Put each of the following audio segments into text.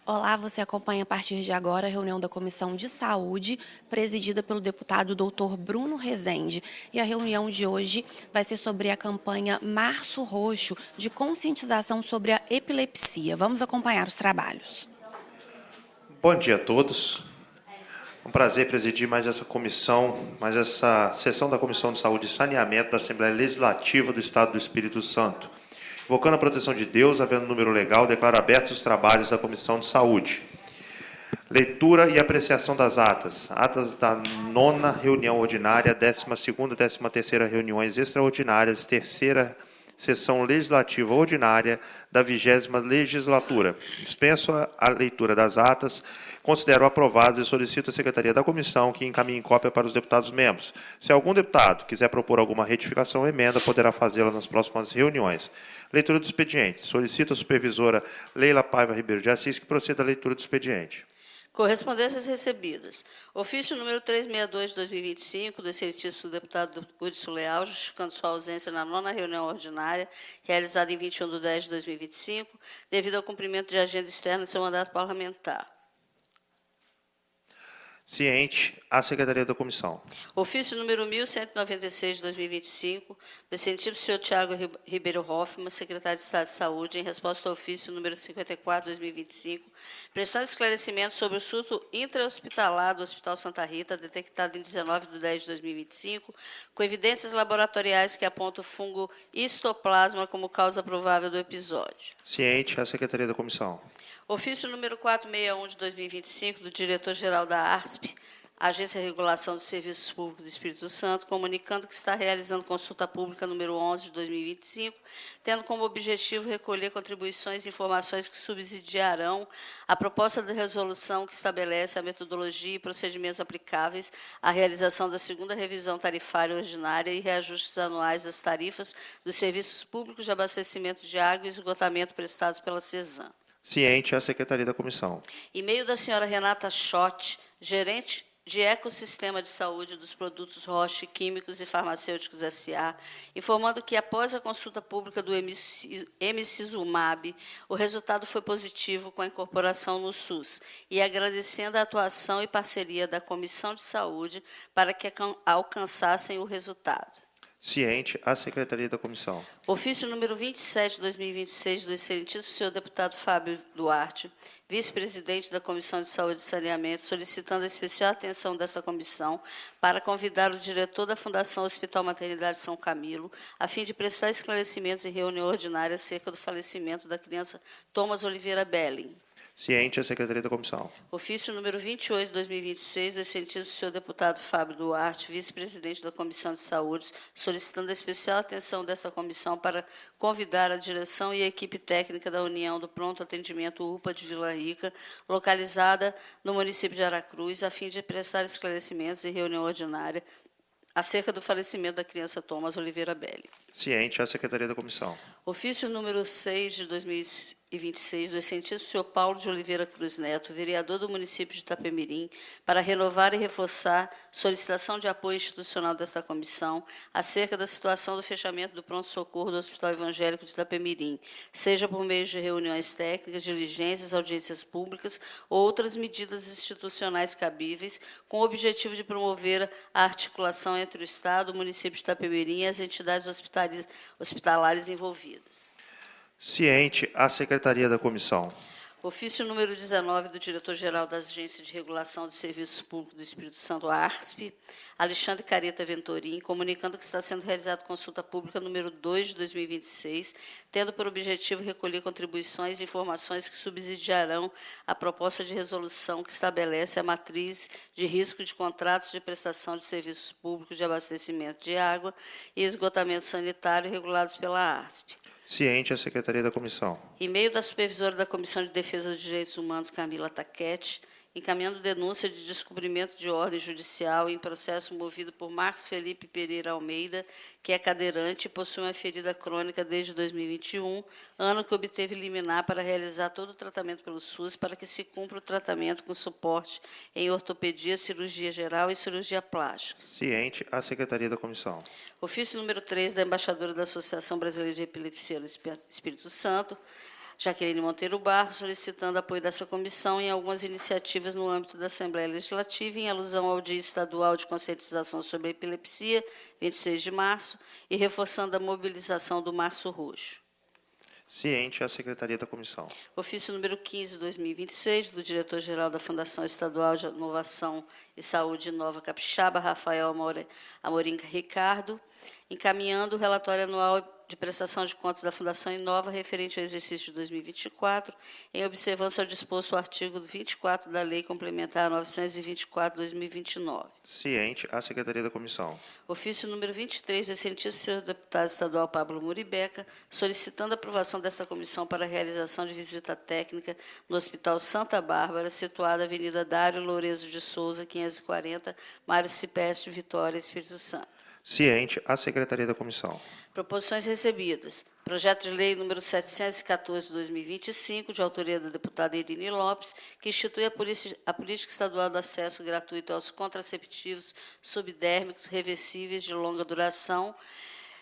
Olá, você acompanha a partir de agora a reunião da Comissão de Saúde, presidida pelo deputado Dr. Bruno Rezende. E a reunião de hoje vai ser sobre a campanha Março Roxo de conscientização sobre a epilepsia. Vamos acompanhar os trabalhos. Bom dia a todos. É um prazer presidir mais essa sessão da Comissão de Saúde e Saneamento da Assembleia Legislativa do Estado do Espírito Santo. Invocando a proteção de Deus, havendo número legal, declaro abertos os trabalhos da Comissão de Saúde. Leitura e apreciação das atas. Atas da 9ª reunião ordinária, 12ª e 13ª reuniões extraordinárias, 3ª sessão legislativa ordinária da 20ª legislatura. Dispenso a leitura das atas, considero aprovadas e solicito à Secretaria da Comissão que encaminhe cópia para os deputados membros. Se algum deputado quiser propor alguma retificação ou emenda, poderá fazê-la nas próximas reuniões. Leitura do expediente. Solicito à supervisora Leila Paiva Ribeiro de Assis que proceda à leitura do expediente. Correspondências recebidas. Ofício número 362 de 2025, do excelentíssimo deputado Hudson Leal, justificando sua ausência na 9ª reunião ordinária, realizada em 21/10/2025, devido ao cumprimento de agenda externa de seu mandato parlamentar. Ciente, à Secretaria da Comissão. Ofício número 1196 de 2025, do excelentíssimo senhor Tiago Ribeiro Hoffmann, secretário de Estado de Saúde, em resposta ao ofício número 54 de 2025, prestando esclarecimento sobre o surto intra-hospitalar do Hospital Santa Rita, detectado em 19/10/2025, com evidências laboratoriais que apontam o fungo histoplasma como causa provável do episódio. Ciente, à Secretaria da Comissão. Ofício número 461 de 2025, do diretor-geral da ARSP, Agência de Regulação dos Serviços Públicos do Espírito Santo, comunicando que está realizando consulta pública número 11 de 2025, tendo como objetivo recolher contribuições e informações que subsidiarão a proposta de resolução que estabelece a metodologia e procedimentos aplicáveis à realização da 2ª revisão tarifária ordinária e reajustes anuais das tarifas dos serviços públicos de abastecimento de água e esgotamento prestados pela CESAM. Ciente, à Secretaria da Comissão. E-mail da senhora Renata Schott, gerente de Ecossistema de Saúde dos Produtos Roche Químicos e Farmacêuticos S.A., informando que, após a consulta pública do Emicizumab, o resultado foi positivo com a incorporação no SUS, e agradecendo a atuação e parceria da Comissão de Saúde para que alcançassem o resultado. Ciente, à Secretaria da Comissão. Ofício número 27 de 2026, do excelentíssimo senhor deputado Fábio Duarte, vice-presidente da Comissão de Saúde e Saneamento, solicitando a especial atenção dessa comissão para convidar o diretor da Fundação Hospital Maternidade São Camilo, a fim de prestar esclarecimentos em reunião ordinária acerca do falecimento da criança Thomas Oliveira Belling. Ciente, à Secretaria da Comissão. Ofício número 28 de 2026, do excelentíssimo senhor deputado Fábio Duarte, vice-presidente da Comissão de Saúde, solicitando a especial atenção dessa comissão para convidar a direção e a equipe técnica da União do Pronto Atendimento UPA de Vila Rica, localizada no município de Aracruz, a fim de prestar esclarecimentos em reunião ordinária acerca do falecimento da criança Thomas Oliveira Belli. Ciente, à Secretaria da Comissão. Ofício número 6 de 2026, do excelentíssimo senhor Paulo de Oliveira Cruz Neto, vereador do município de Itapemirim, para renovar e reforçar solicitação de apoio institucional desta comissão acerca da situação do fechamento do pronto-socorro do Hospital Evangélico de Itapemirim, seja por meio de reuniões técnicas, diligências, audiências públicas ou outras medidas institucionais cabíveis, com o objetivo de promover a articulação entre o Estado, o município de Itapemirim e as entidades hospitalares envolvidas. Ciente, à Secretaria da Comissão. Ofício número 19 do diretor-geral da Agência de Regulação dos Serviços Públicos do Espírito Santo, ARSP, Alexandre Careta Ventorim, comunicando que está sendo realizada consulta pública número 2 de 2026, tendo por objetivo recolher contribuições e informações que subsidiarão a proposta de resolução que estabelece a matriz de risco de contratos de prestação de serviços públicos de abastecimento de água e esgotamento sanitário regulados pela ARSP. Ciente, à Secretaria da Comissão. E-mail da supervisora da Comissão de Defesa dos Direitos Humanos, Camila Taquete, encaminhando denúncia de descumprimento de ordem judicial em processo movido por Marcos Felipe Pereira Almeida, que é cadeirante e possui uma ferida crônica desde 2021, ano que obteve liminar para realizar todo o tratamento pelo SUS, para que se cumpra o tratamento com suporte em ortopedia, cirurgia geral e cirurgia plástica. Ciente, à Secretaria da Comissão. Ofício número 3 da embaixadora da Associação Brasileira de Epilepsia do Espírito Santo, Jaqueline Monteiro Barros, solicitando apoio dessa comissão em algumas iniciativas no âmbito da Assembleia Legislativa, em alusão ao Dia Estadual de Conscientização sobre a Epilepsia, 26 de março, e reforçando a mobilização do Março Roxo. Ciente a Secretaria da Comissão. Ofício número 15, 2026, do diretor-geral da Fundação Estadual de Inovação e Saúde Nova Capixaba, Rafael Amorim Ricardo, encaminhando o relatório anual de prestação de contas da Fundação Inova referente ao exercício de 2024, em observância ao disposto o artigo 24 da Lei Complementar 924/2029. Ciente a Secretaria da Comissão. Ofício número 23, do excelentíssimo senhor deputado estadual Pablo Muribeca, solicitando a aprovação desta comissão para a realização de visita técnica no Hospital Santa Bárbara, situado na Avenida Dário Lourenço de Souza, 540, Mário Cipeste, Vitória, Espírito Santo. Ciente a Secretaria da Comissão. Proposições recebidas. Projeto de lei número 714 de 2025, de autoria da deputada Irine Lopes, que institui a política estadual do acesso gratuito aos contraceptivos subdérmicos reversíveis de longa duração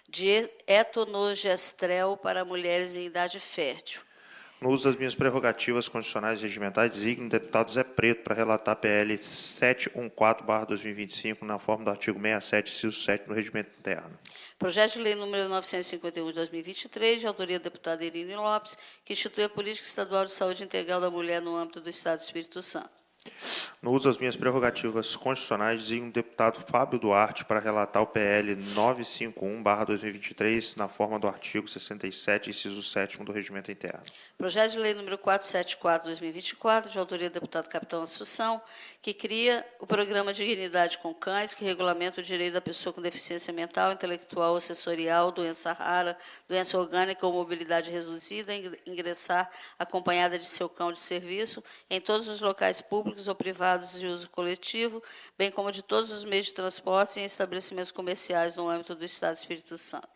de etonogestrel para mulheres em idade fértil. No uso das minhas prerrogativas constitucionais e regimentais, designo o deputado Zé Preto para relatar PL 714/2025, na forma do artigo 67, inciso 7 do Regimento Interno. Projeto de lei número 951 de 2023, de autoria da deputada Irine Lopes, que institui a política estadual de saúde integral da mulher no âmbito do Estado do Espírito Santo. No uso das minhas prerrogativas constitucionais, designo o deputado Fábio Duarte para relatar o PL 951/2023, na forma do artigo 67, inciso 7 do Regimento Interno. Projeto de lei número 474 de 2024, de autoria do deputado Capitão Assunção, que cria o programa Dignidade com Cães, que regulamenta o direito da pessoa com deficiência mental, intelectual ou sensorial, doença rara, doença orgânica ou mobilidade reduzida, ingressar acompanhada de seu cão de serviço em todos os locais públicos ou privados de uso coletivo, bem como de todos os meios de transporte em estabelecimentos comerciais no âmbito do Estado do Espírito Santo.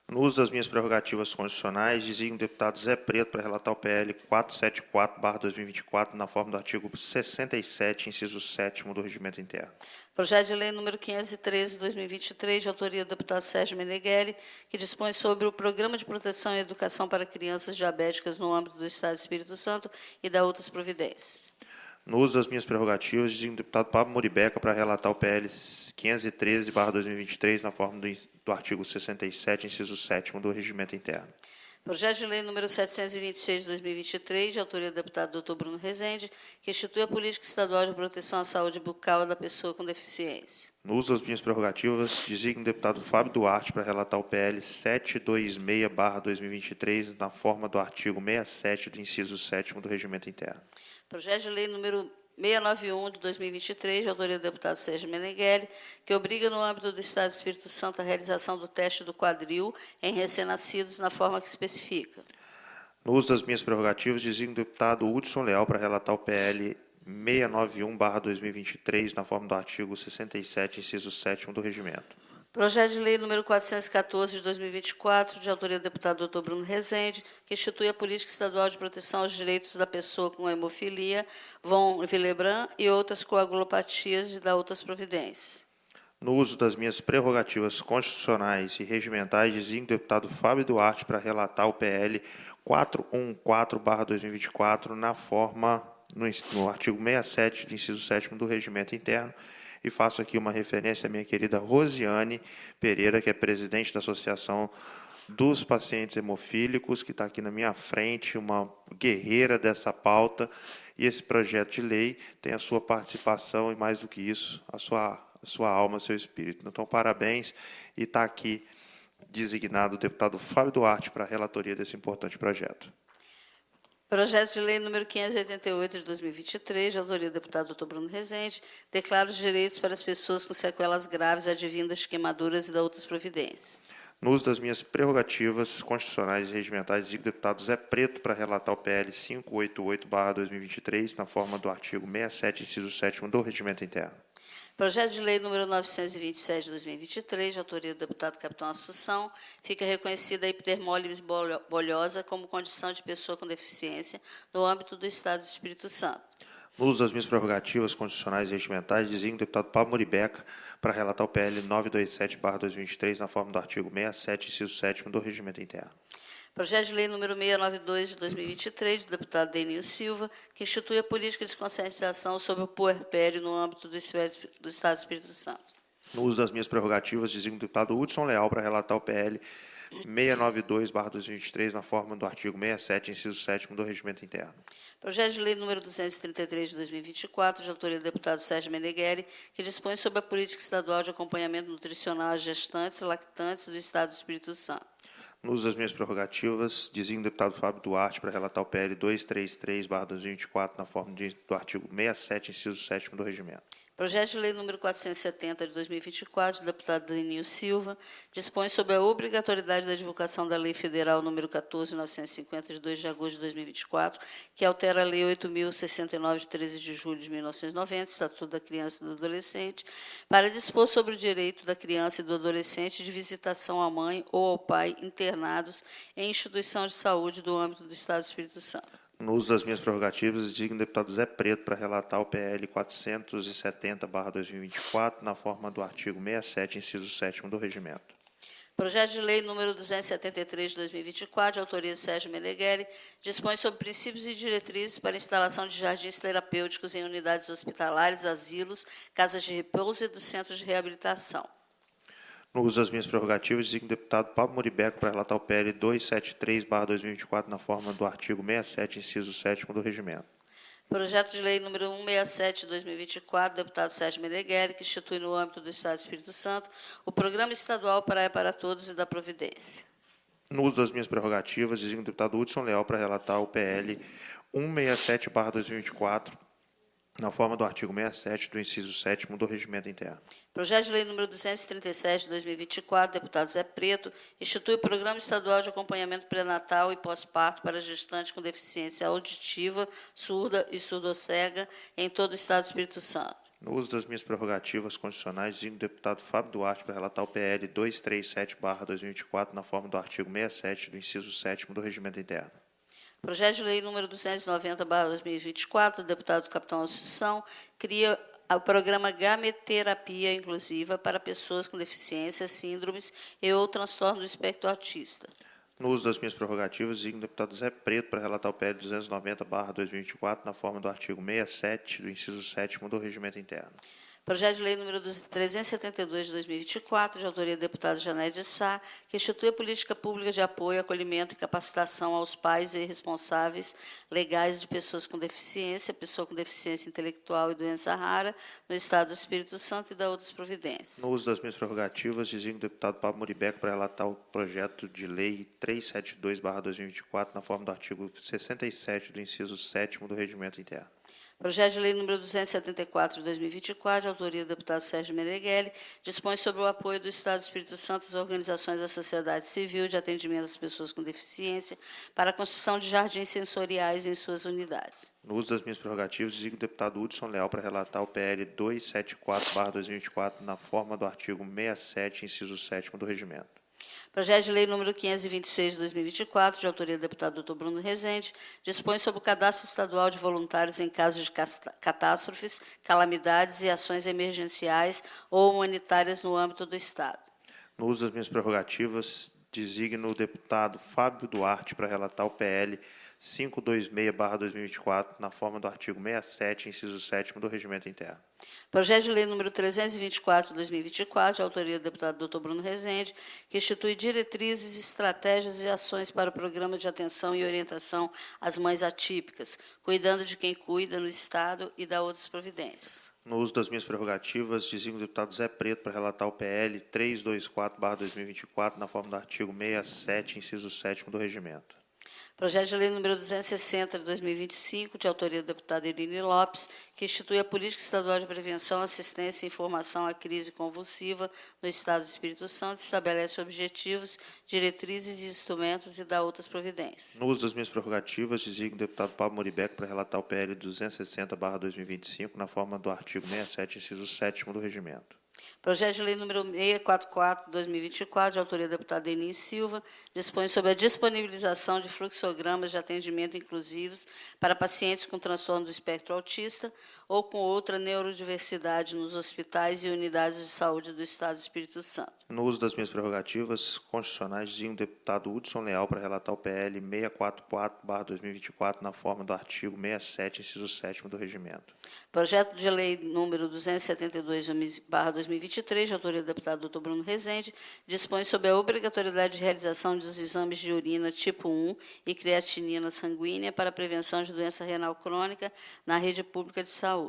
No uso das minhas prerrogativas constitucionais, designo o deputado Zé Preto para relatar o PL 474/2024, na forma do artigo 67, inciso 7 do Regimento Interno. Projeto de lei número 513 de 2023, de autoria do deputado Sérgio Meneghelli, que dispõe sobre o Programa de Proteção e Educação para Crianças Diabéticas no âmbito do Estado do Espírito Santo e da outras providências. No uso das minhas prerrogativas, designo o deputado Pablo Muribeca para relatar o PL 513/2023, na forma do artigo 67, inciso 7 do Regimento Interno. Projeto de lei número 726 de 2023, de autoria do deputado Dr. Bruno Rezende, que institui a política estadual de proteção à saúde bucal da pessoa com deficiência. No uso das minhas prerrogativas, designo o deputado Fábio Duarte para relatar o PL 726/2023, na forma do artigo 67 do inciso 7 do Regimento Interno. Projeto de lei número 691 de 2023, de autoria do deputado Sérgio Meneghelli, que obriga no âmbito do Estado do Espírito Santo a realização do teste do quadril em recém-nascidos na forma que especifica. No uso das minhas prerrogativas, designo o deputado Hudson Leal para relatar o PL 691/2023, na forma do artigo 67, inciso 7 do Regimento. Projeto de lei número 414 de 2024, de autoria do deputado Dr. Bruno Rezende, que institui a política estadual de proteção aos direitos da pessoa com hemofilia, von Willebrand e outras coagulopatias e da outras providências. No uso das minhas prerrogativas constitucionais e regimentais, designo o deputado Fábio Duarte para relatar o PL 414/2024, na forma no artigo 67, do inciso 7 do Regimento Interno, e faço aqui uma referência à minha querida Rosiane Pereira, que é presidente da Associação dos Pacientes Hemofílicos, que está aqui na minha frente, uma guerreira dessa pauta, e esse projeto de lei tem a sua participação e, mais do que isso, a sua alma, seu espírito. Então, parabéns, e está aqui designado o deputado Fábio Duarte para a relatoria desse importante projeto. Projeto de lei número 588 de 2023, de autoria do deputado Dr. Bruno Rezende, declara os direitos para as pessoas com sequelas graves advindas de queimaduras e de outras providências. No uso das minhas prerrogativas constitucionais e regimentais, designo o deputado Zé Preto para relatar o PL 588/2023, na forma do artigo 67, inciso 7 do Regimento Interno. Projeto de lei número 927 de 2023, de autoria do deputado Capitão Assunção, fica reconhecida a epidermólise bolhosa como condição de pessoa com deficiência no âmbito do Estado do Espírito Santo. No uso das minhas prerrogativas constitucionais e regimentais, designo o deputado Pablo Muribeca para relatar o PL 927/2023, na forma do artigo 67, inciso 7 do Regimento Interno. Projeto de lei número 692 de 2023, do deputado Denil Silva, que institui a política de conscientização sobre o puerpério no âmbito do Estado do Espírito Santo. No uso das minhas prerrogativas, designo o deputado Hudson Leal para relatar o PL 692/2023, na forma do artigo 67, inciso 7º do Regimento Interno. Projeto de lei número 233 de 2024, de autoria do deputado Sérgio Meneghelli, que dispõe sobre a política estadual de acompanhamento nutricional às gestantes e lactantes do Estado do Espírito Santo. No uso das minhas prerrogativas, designo o deputado Fábio Duarte para relatar o PL 233/2024, na forma do artigo 67, inciso 7º do Regimento. Projeto de lei número 470 de 2024, do deputado Denil Silva, dispõe sobre a obrigatoriedade da divulgação da Lei Federal número 14.950, de 2 de agosto de 2024, que altera a Lei 8.069, de 13 de julho de 1990, Estatuto da Criança e do Adolescente, para dispor sobre o direito da criança e do adolescente de visitação à mãe ou ao pai internados em instituição de saúde do âmbito do Estado do Espírito Santo. No uso das minhas prerrogativas, designo o deputado Zé Preto para relatar o PL 470/2024, na forma do artigo 67, inciso 7º do Regimento. Projeto de lei número 273 de 2024, de autoria de Sérgio Meneghelli, dispõe sobre princípios e diretrizes para a instalação de jardins terapêuticos em unidades hospitalares, asilos, casas de repouso e dos centros de reabilitação. No uso das minhas prerrogativas, designo o deputado Pablo Moribeco para relatar o PL 273/2024, na forma do artigo 67, inciso 7º do Regimento. Projeto de lei número 167 de 2024, do deputado Sérgio Meneghelli, que institui no âmbito do Estado do Espírito Santo o Programa Estadual Praia para Todos e da Providência. No uso das minhas prerrogativas, designo o deputado Hudson Leal para relatar o PL 167/2024, na forma do artigo 67 do inciso 7º do Regimento Interno. Projeto de lei número 237 de 2024, deputado Zé Preto, institui o Programa Estadual de Acompanhamento Pré-Natal e Pós-Parto para gestantes com deficiência auditiva, surda e surdocega em todo o Estado do Espírito Santo. No uso das minhas prerrogativas constitucionais, designo o deputado Fábio Duarte para relatar o PL 237/2024, na forma do artigo 67 do inciso 7º do Regimento Interno. Projeto de lei número 290/2024, do deputado Capitão Assunção, cria o programa Gameterapia Inclusiva para pessoas com deficiência, síndromes e ou transtorno do espectro autista. No uso das minhas prerrogativas, designo o deputado Zé Preto para relatar o PL 290/2024, na forma do artigo 67 do inciso 7º do Regimento Interno. Projeto de lei número 372 de 2024, de autoria do deputado Janete Sá, que institui a política pública de apoio, acolhimento e capacitação aos pais e responsáveis legais de pessoas com deficiência, pessoa com deficiência intelectual e doença rara, no Estado do Espírito Santo e da outras providências. No uso das minhas prerrogativas, designo o deputado Pablo Moribeco para relatar o projeto de lei 372/2024, na forma do artigo 67 do inciso 7º do Regimento Interno. Projeto de lei número 274 de 2024, de autoria do deputado Sérgio Meneghelli, dispõe sobre o apoio do Estado do Espírito Santo às organizações da sociedade civil de atendimento às pessoas com deficiência para a construção de jardins sensoriais em suas unidades. No uso das minhas prerrogativas, designo o deputado Hudson Leal para relatar o PL 274/2024, na forma do artigo 67, inciso 7º do Regimento. Projeto de lei número 526 de 2024, de autoria do deputado Dr. Bruno Rezende, dispõe sobre o cadastro estadual de voluntários em casos de catástrofes, calamidades e ações emergenciais ou humanitárias no âmbito do Estado. No uso das minhas prerrogativas, designo o deputado Fábio Duarte para relatar o PL 526/2024, na forma do artigo 67, inciso 7º do Regimento Interno. Projeto de lei número 324 de 2024, de autoria do deputado Dr. Bruno Rezende, que institui diretrizes, estratégias e ações para o programa de atenção e orientação às mães atípicas, cuidando de quem cuida no Estado e da outras providências. No uso das minhas prerrogativas, designo o deputado Zé Preto para relatar o PL 324/2024, na forma do artigo 67, inciso 7º do Regimento. Projeto de lei número 260 de 2025, de autoria do deputado Eline Lopes, que institui a política estadual de prevenção, assistência e informação à crise convulsiva no Estado do Espírito Santo, estabelece objetivos, diretrizes e instrumentos e dá outras providências. No uso das minhas prerrogativas, designo o deputado Pablo Moribeco para relatar o PL 260/2025, na forma do artigo 67, inciso 7º do Regimento. Projeto de lei número 644/2024, de autoria do deputado Denis Silva, dispõe sobre a disponibilização de fluxogramas de atendimento inclusivos para pacientes com transtorno do espectro autista ou com outra neurodiversidade nos hospitais e unidades de saúde do Estado do Espírito Santo. No uso das minhas prerrogativas constitucionais, designo o deputado Hudson Leal para relatar o PL 644/2024, na forma do artigo 67, inciso 7º do Regimento. Projeto de lei número 272/2023, de autoria do deputado Dr. Bruno Rezende, dispõe sobre a obrigatoriedade de realização dos exames de urina tipo 1 e creatinina sanguínea para a prevenção de doença renal crônica na rede pública de saúde.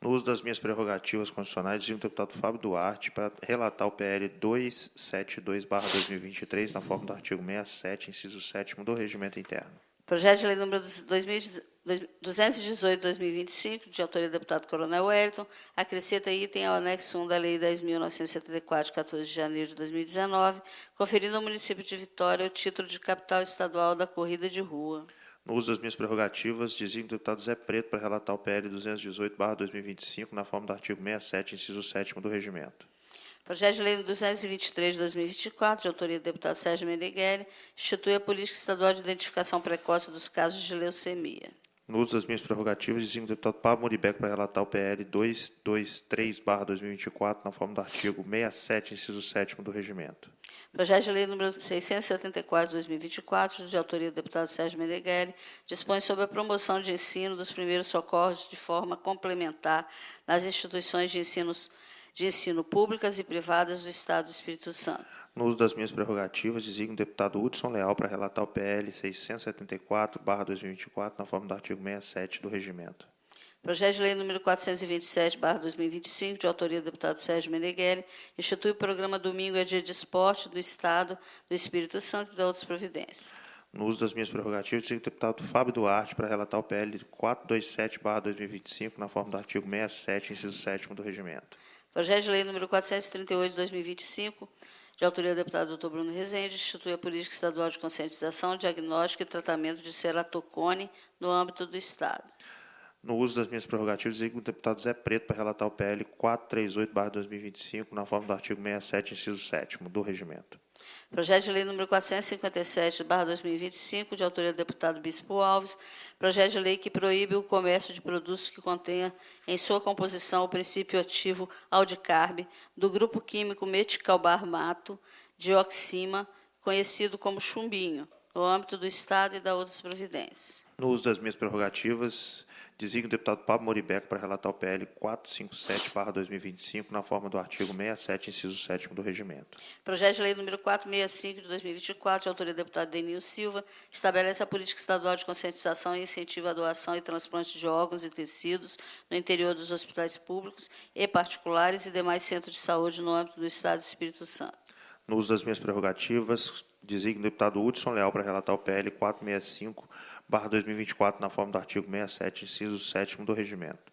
No uso das minhas prerrogativas constitucionais, designo o deputado Fábio Duarte para relatar o PL 272/2023, na forma do artigo 67, inciso 7º do Regimento Interno. Projeto de lei número 218/2025, de autoria do deputado Coronel Wellington, acrescenta item ao anexo 1 da Lei 10.974, de 14 de janeiro de 2019, conferindo ao município de Vitória o título de capital estadual da corrida de rua. No uso das minhas prerrogativas, designo o deputado Zé Preto para relatar o PL 218/2025, na forma do artigo 67, inciso 7º do Regimento. Projeto de lei 223 de 2024, de autoria do deputado Sérgio Meneghelli, institui a política estadual de identificação precoce dos casos de leucemia. No uso das minhas prerrogativas, designo o deputado Pablo Moribeco para relatar o PL 223/2024, na forma do artigo 67, inciso 7º do Regimento. Projeto de lei número 674 de 2024, de autoria do deputado Sérgio Meneghelli, dispõe sobre a promoção de ensino dos primeiros socorros de forma complementar nas instituições de ensino públicas e privadas do Estado do Espírito Santo. No uso das minhas prerrogativas, designo o deputado Hudson Leal para relatar o PL 674/2024, na forma do artigo 67 do Regimento. Projeto de lei número 427/2025, de autoria do deputado Sérgio Meneghelli, institui o programa Domingo é Dia de Esporte do Estado do Espírito Santo e da outras providências. No uso das minhas prerrogativas, designo o deputado Fábio Duarte para relatar o PL 427/2025, na forma do artigo 67, inciso 7º do Regimento. Projeto de lei número 438 de 2025, de autoria do deputado Dr. Bruno Rezende, institui a política estadual de conscientização, diagnóstico e tratamento de ceratocone no âmbito do Estado. No uso das minhas prerrogativas, designo o deputado Zé Preto para relatar o PL 438/2025, na forma do artigo 67, inciso 7º do Regimento. Projeto de lei número 457/2025, de autoria do deputado Bispo Alves, projeto de lei que proíbe o comércio de produtos que contenha em sua composição o princípio ativo aldicarbe do grupo químico meticalbarmato dioxima, conhecido como chumbinho, no âmbito do Estado e da outras providências. No uso das minhas prerrogativas, designo o deputado Pablo Moribeco para relatar o PL 457/2025, na forma do artigo 67, inciso 7º do Regimento. Projeto de lei número 465 de 2024, de autoria do deputado Denil Silva, estabelece a política estadual de conscientização e incentivo à doação e transplante de órgãos e tecidos no interior dos hospitais públicos e particulares e demais centros de saúde no âmbito do Estado do Espírito Santo. No uso das minhas prerrogativas, designo o deputado Hudson Leal para relatar o PL 465/2024, na forma do artigo 67, inciso 7º do Regimento.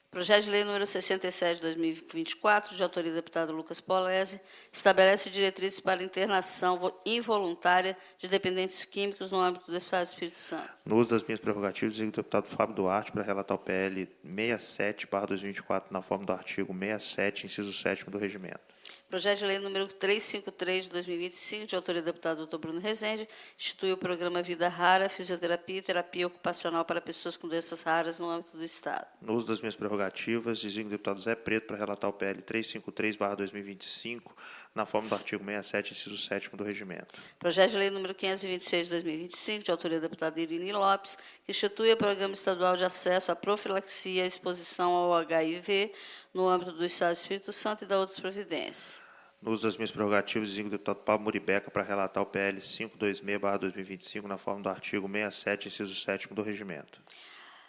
Projeto de lei número 67 de 2024, de autoria do deputado Lucas Polese, estabelece diretrizes para internação involuntária de dependentes químicos no âmbito do Estado do Espírito Santo. No uso das minhas prerrogativas, designo o deputado Fábio Duarte para relatar o PL 67/2024, na forma do artigo 67, inciso 7º do Regimento. Projeto de lei número 353 de 2025, de autoria do deputado Dr. Bruno Rezende, institui o programa Vida Rara, Fisioterapia e Terapia Ocupacional para pessoas com doenças raras no âmbito do Estado. No uso das minhas prerrogativas, designo o deputado Zé Preto para relatar o PL 353/2025, na forma do artigo 67, inciso 7º do Regimento. Projeto de lei número 526 de 2025, de autoria da deputada Irine Lopes, que institui o programa estadual de acesso à profilaxia e exposição ao HIV no âmbito do Estado do Espírito Santo e da outras providências. No uso das minhas prerrogativas, designo o deputado Pablo Moribeca para relatar o PL 526/2025, na forma do artigo 67, inciso 7º do Regimento.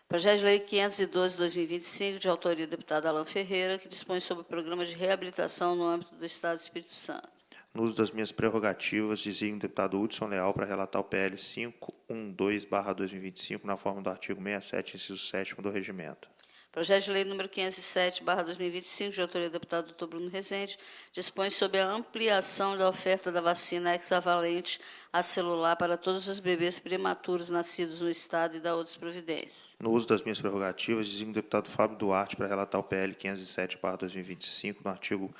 Projeto de lei 512 de 2025, de autoria do deputado Alan Ferreira, que dispõe sobre o programa de reabilitação no âmbito do Estado do Espírito Santo. No uso das minhas prerrogativas, designo o deputado Hudson Leal para relatar o PL 512/2025, na forma do artigo 67, inciso 7º do Regimento. Projeto de lei número 507/2025, de autoria do deputado Dr. Bruno Rezende, dispõe sobre a ampliação da oferta da vacina hexavalente a celular para todos os bebês prematuros nascidos no Estado e da outras providências. No uso das minhas prerrogativas, designo o deputado Fábio Duarte para relatar o PL 507/2025,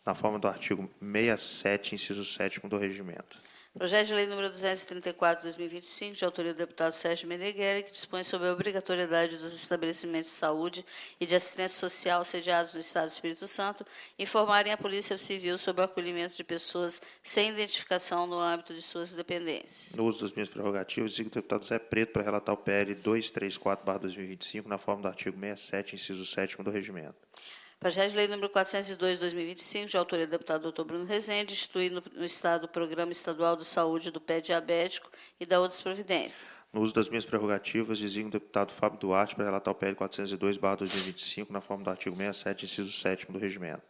na forma do artigo 67, inciso 7º do Regimento. Projeto de lei número 234/2025, de autoria do deputado Sérgio Meneghelli, que dispõe sobre a obrigatoriedade dos estabelecimentos de saúde e de assistência social sediados no Estado do Espírito Santo informarem a Polícia Civil sobre o acolhimento de pessoas sem identificação no âmbito de suas dependências. No uso das minhas prerrogativas, designo o deputado Zé Preto para relatar o PL 234/2025, na forma do artigo 67, inciso 7º do Regimento. Projeto de lei número 402/2025, de autoria do deputado Dr. Bruno Rezende, institui no Estado o Programa Estadual de Saúde do Pé Diabético e da outras providências. No uso das minhas prerrogativas, designo o deputado Fábio Duarte para relatar o PL 402/2025, na forma do artigo 67, inciso 7º do Regimento.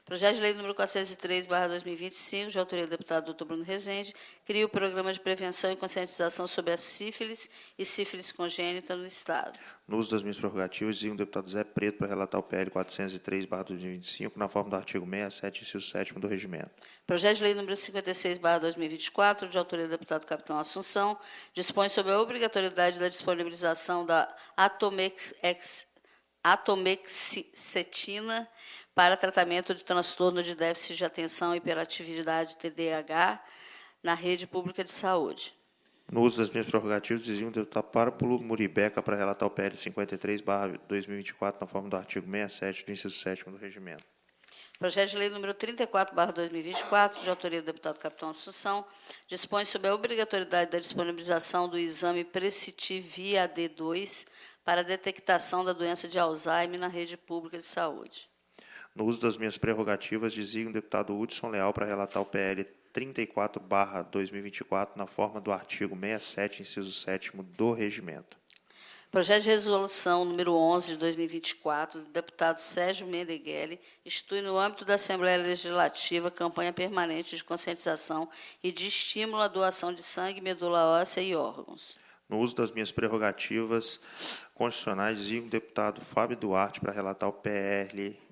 Projeto de lei número 403/2025, de autoria do deputado Dr. Bruno Rezende, cria o Programa de Prevenção e Conscientização sobre a Sífilis e Sífilis Congênita no Estado. No uso das minhas prerrogativas, designo o deputado Zé Preto para relatar o PL 403/2025, na forma do artigo 67, inciso 7º do Regimento. Projeto de lei número 56/2024, de autoria do deputado Capitão Assunção, dispõe sobre a obrigatoriedade da disponibilização da atomexetina para tratamento de transtorno de déficit de atenção e hiperatividade TDAH na rede pública de saúde. No uso das minhas prerrogativas, designo o deputado Párpulo Muribeca para relatar o PL 53/2024, na forma do artigo 67 do inciso 7º do Regimento. Projeto de lei número 34/2024, de autoria do deputado Capitão Assunção, dispõe sobre a obrigatoriedade da disponibilização do exame Precitiv AD2 para a detectação da doença de Alzheimer na rede pública de saúde. No uso das minhas prerrogativas, designo o deputado Hudson Leal para relatar o PL 34/2024, na forma do artigo 67, inciso 7º do Regimento. Projeto de resolução número 11 de 2024, do deputado Sérgio Meneghelli, institui no âmbito da Assembleia Legislativa campanha permanente de conscientização e de estímulo à doação de sangue, medula óssea e órgãos. No uso das minhas prerrogativas constitucionais, designo o deputado Fábio Duarte para relatar o PL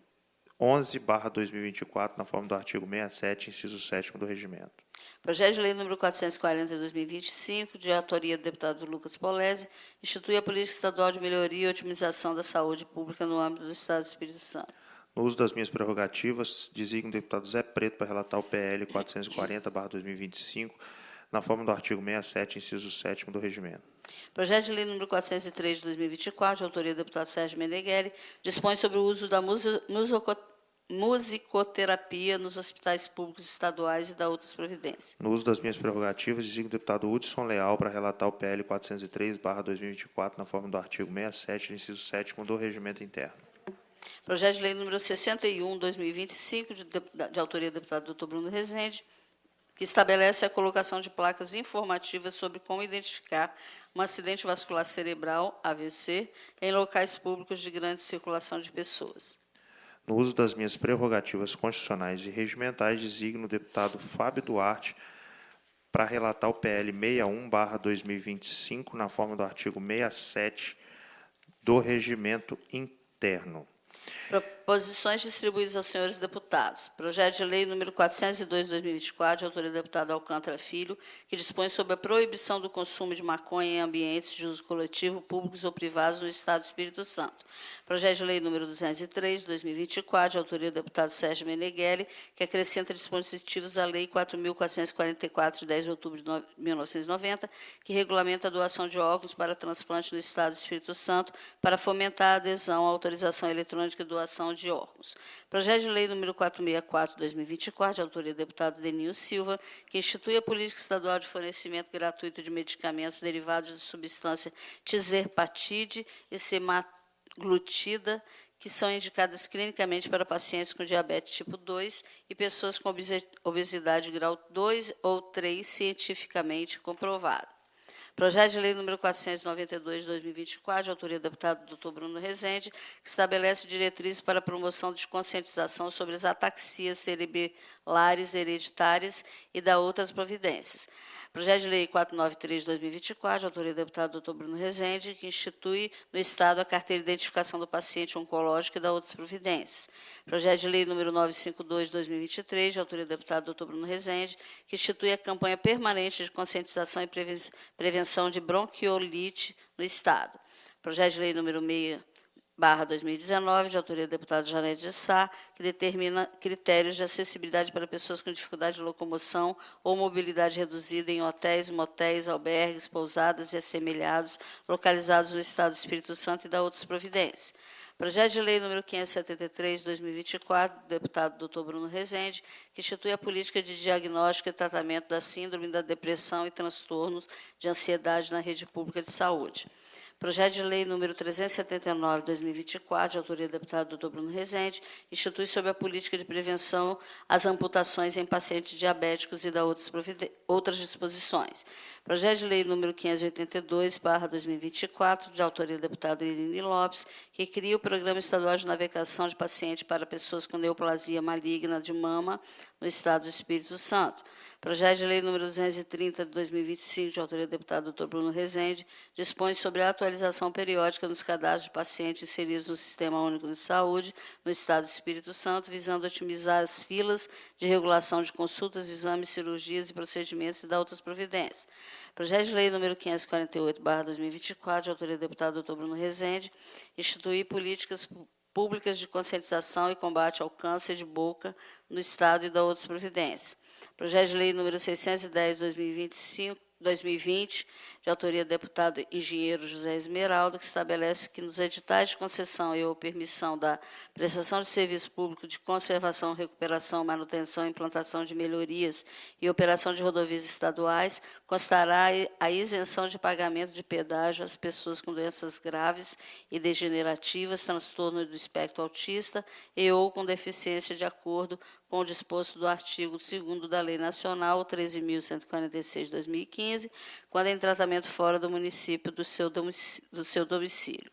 11/2024, na forma do artigo 67, inciso 7º do Regimento. Projeto de lei número 440 de 2025, de autoria do deputado Lucas Polese, institui a Política Estadual de Melhoria e Otimização da Saúde Pública no âmbito do Estado do Espírito Santo. No uso das minhas prerrogativas, designo o deputado Zé Preto para relatar o PL 440/2025, na forma do artigo 67, inciso 7º do Regimento. Projeto de lei número 403 de 2024, de autoria do deputado Sérgio Meneghelli, dispõe sobre o uso da musicoterapia nos hospitais públicos estaduais e da outras providências. No uso das minhas prerrogativas, designo o deputado Hudson Leal para relatar o PL 403/2024, na forma do artigo 67, inciso 7º do Regimento Interno. Projeto de lei número 61, 2025, de autoria do deputado Dr. Bruno Rezende, que estabelece a colocação de placas informativas sobre como identificar um acidente vascular cerebral, AVC, em locais públicos de grande circulação de pessoas. No uso das minhas prerrogativas constitucionais e regimentais, designo o deputado Fábio Duarte para relatar o PL 61/2025, na forma do artigo 67 do Regimento Interno. Proposições distribuídas aos senhores deputados. Projeto de lei número 402 de 2024, de autoria do deputado Alcântara Filho, que dispõe sobre a proibição do consumo de maconha em ambientes de uso coletivo, públicos ou privados no Estado do Espírito Santo. Projeto de lei número 203 de 2024, de autoria do deputado Sérgio Meneghelli, que acrescenta dispositivos à Lei 4.444, de 10 de outubro de 1990, que regulamenta a doação de órgãos para transplante no Estado do Espírito Santo, para fomentar a adesão à autorização eletrônica de doação de órgãos. Projeto de lei número 464, de 2024, de autoria do deputado Denil Silva, que institui a política estadual de fornecimento gratuito de medicamentos derivados de substância tizerpatide e semaglutida, que são indicadas clinicamente para pacientes com diabetes tipo 2 e pessoas com obesidade grau 2 ou 3 cientificamente comprovado. Projeto de lei número 492 de 2024, de autoria do deputado Dr. Bruno Rezende, que estabelece diretrizes para a promoção de conscientização sobre as ataxias cerebelares hereditárias e da outras providências. Projeto de Lei 493 de 2024, de autoria do deputado Dr. Bruno Rezende, que institui no Estado a carteira de identificação do paciente oncológico e da outras providências. Projeto de Lei número 952 de 2023, de autoria do deputado Dr. Bruno Rezende, que institui a campanha permanente de conscientização e prevenção de bronquiolite no Estado. Projeto de Lei número 6/2019, de autoria do deputado Janete de Sá, que determina critérios de acessibilidade para pessoas com dificuldade de locomoção ou mobilidade reduzida em hotéis, motéis, albergues, pousadas e assemelhados, localizados no Estado do Espírito Santo e da outras providências. Projeto de Lei número 573, de 2024, do deputado Dr. Bruno Rezende, que institui a política de diagnóstico e tratamento da síndrome da depressão e transtornos de ansiedade na rede pública de saúde. Projeto de Lei número 379, de 2024, de autoria do deputado Dr. Bruno Rezende, institui sobre a política de prevenção às amputações em pacientes diabéticos e da outras disposições. Projeto de Lei número 582/2024, de autoria do deputado Irine Lopes, que cria o Programa Estadual de Navegação de Paciente para pessoas com neoplasia maligna de mama no Estado do Espírito Santo. Projeto de Lei número 230, de 2025, de autoria do deputado Dr. Bruno Rezende, dispõe sobre a atualização periódica nos cadastros de pacientes inseridos no Sistema Único de Saúde no Estado do Espírito Santo, visando otimizar as filas de regulação de consultas, exames, cirurgias e procedimentos e da outras providências. Projeto de Lei número 548/2024, de autoria do deputado Dr. Bruno Rezende, instituir políticas públicas de conscientização e combate ao câncer de boca no Estado e da outras providências. Projeto de Lei número 610, de 2020, de autoria do deputado engenheiro José Esmeraldo, que estabelece que nos editais de concessão e ou permissão da prestação de serviço público de conservação, recuperação, manutenção, implantação de melhorias e operação de rodovias estaduais, constará a isenção de pagamento de pedágio às pessoas com doenças graves e degenerativas, transtorno do espectro autista e ou com deficiência de acordo com o disposto do artigo 2º da Lei Nacional 13.146 de 2015, quando em tratamento fora do município do seu domicílio.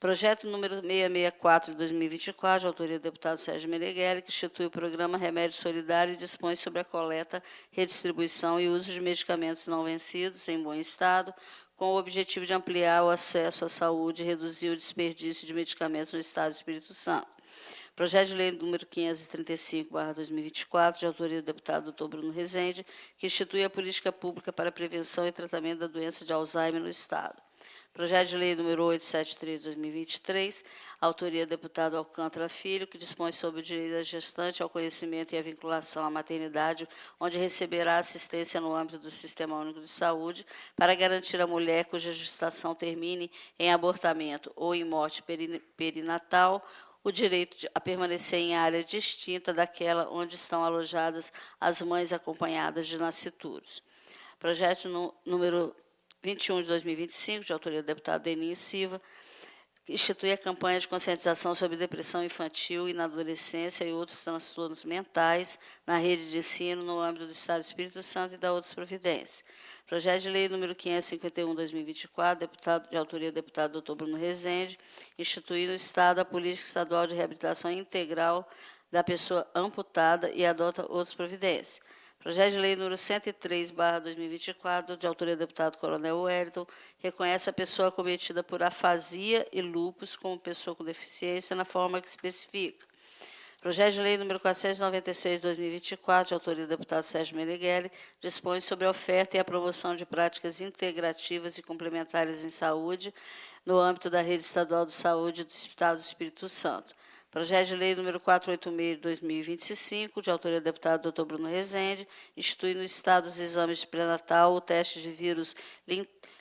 Projeto número 664 de 2024, de autoria do deputado Sérgio Meneghel, que institui o programa Remédio Solidário e dispõe sobre a coleta, redistribuição e uso de medicamentos não vencidos em bom estado, com o objetivo de ampliar o acesso à saúde e reduzir o desperdício de medicamentos no Estado do Espírito Santo. Projeto de Lei número 535/2024, de autoria do deputado Dr. Bruno Rezende, que institui a política pública para a prevenção e tratamento da doença de Alzheimer no Estado. Projeto de Lei número 873, de 2023, autoria do deputado Alcântara Filho, que dispõe sobre o direito da gestante ao conhecimento e à vinculação à maternidade, onde receberá assistência no âmbito do Sistema Único de Saúde, para garantir à mulher cuja gestação termine em abortamento ou em morte perinatal o direito a permanecer em área distinta daquela onde estão alojadas as mães acompanhadas de nascituros. Projeto número 21 de 2025, de autoria do deputado Deninho Silva, que institui a campanha de conscientização sobre depressão infantil e na adolescência e outros transtornos mentais na rede de ensino no âmbito do Estado do Espírito Santo e da outras providências. Projeto de Lei número 551, de 2024, de autoria do deputado Dr. Bruno Rezende, institui no Estado a Política Estadual de Reabilitação Integral da Pessoa Amputada e adota outras providências. Projeto de Lei número 103/2024, de autoria do deputado Coronel Wellington, reconhece a pessoa acometida por afasia e lúpus como pessoa com deficiência na forma que especifica. Projeto de Lei número 496, de 2024, de autoria do deputado Sérgio Meneghel, dispõe sobre a oferta e a promoção de práticas integrativas e complementares em saúde no âmbito da Rede Estadual de Saúde do Estado do Espírito Santo. Projeto de Lei número 486, de 2025, de autoria do deputado Dr. Bruno Rezende, institui no Estado os exames de pré-natal, o teste de vírus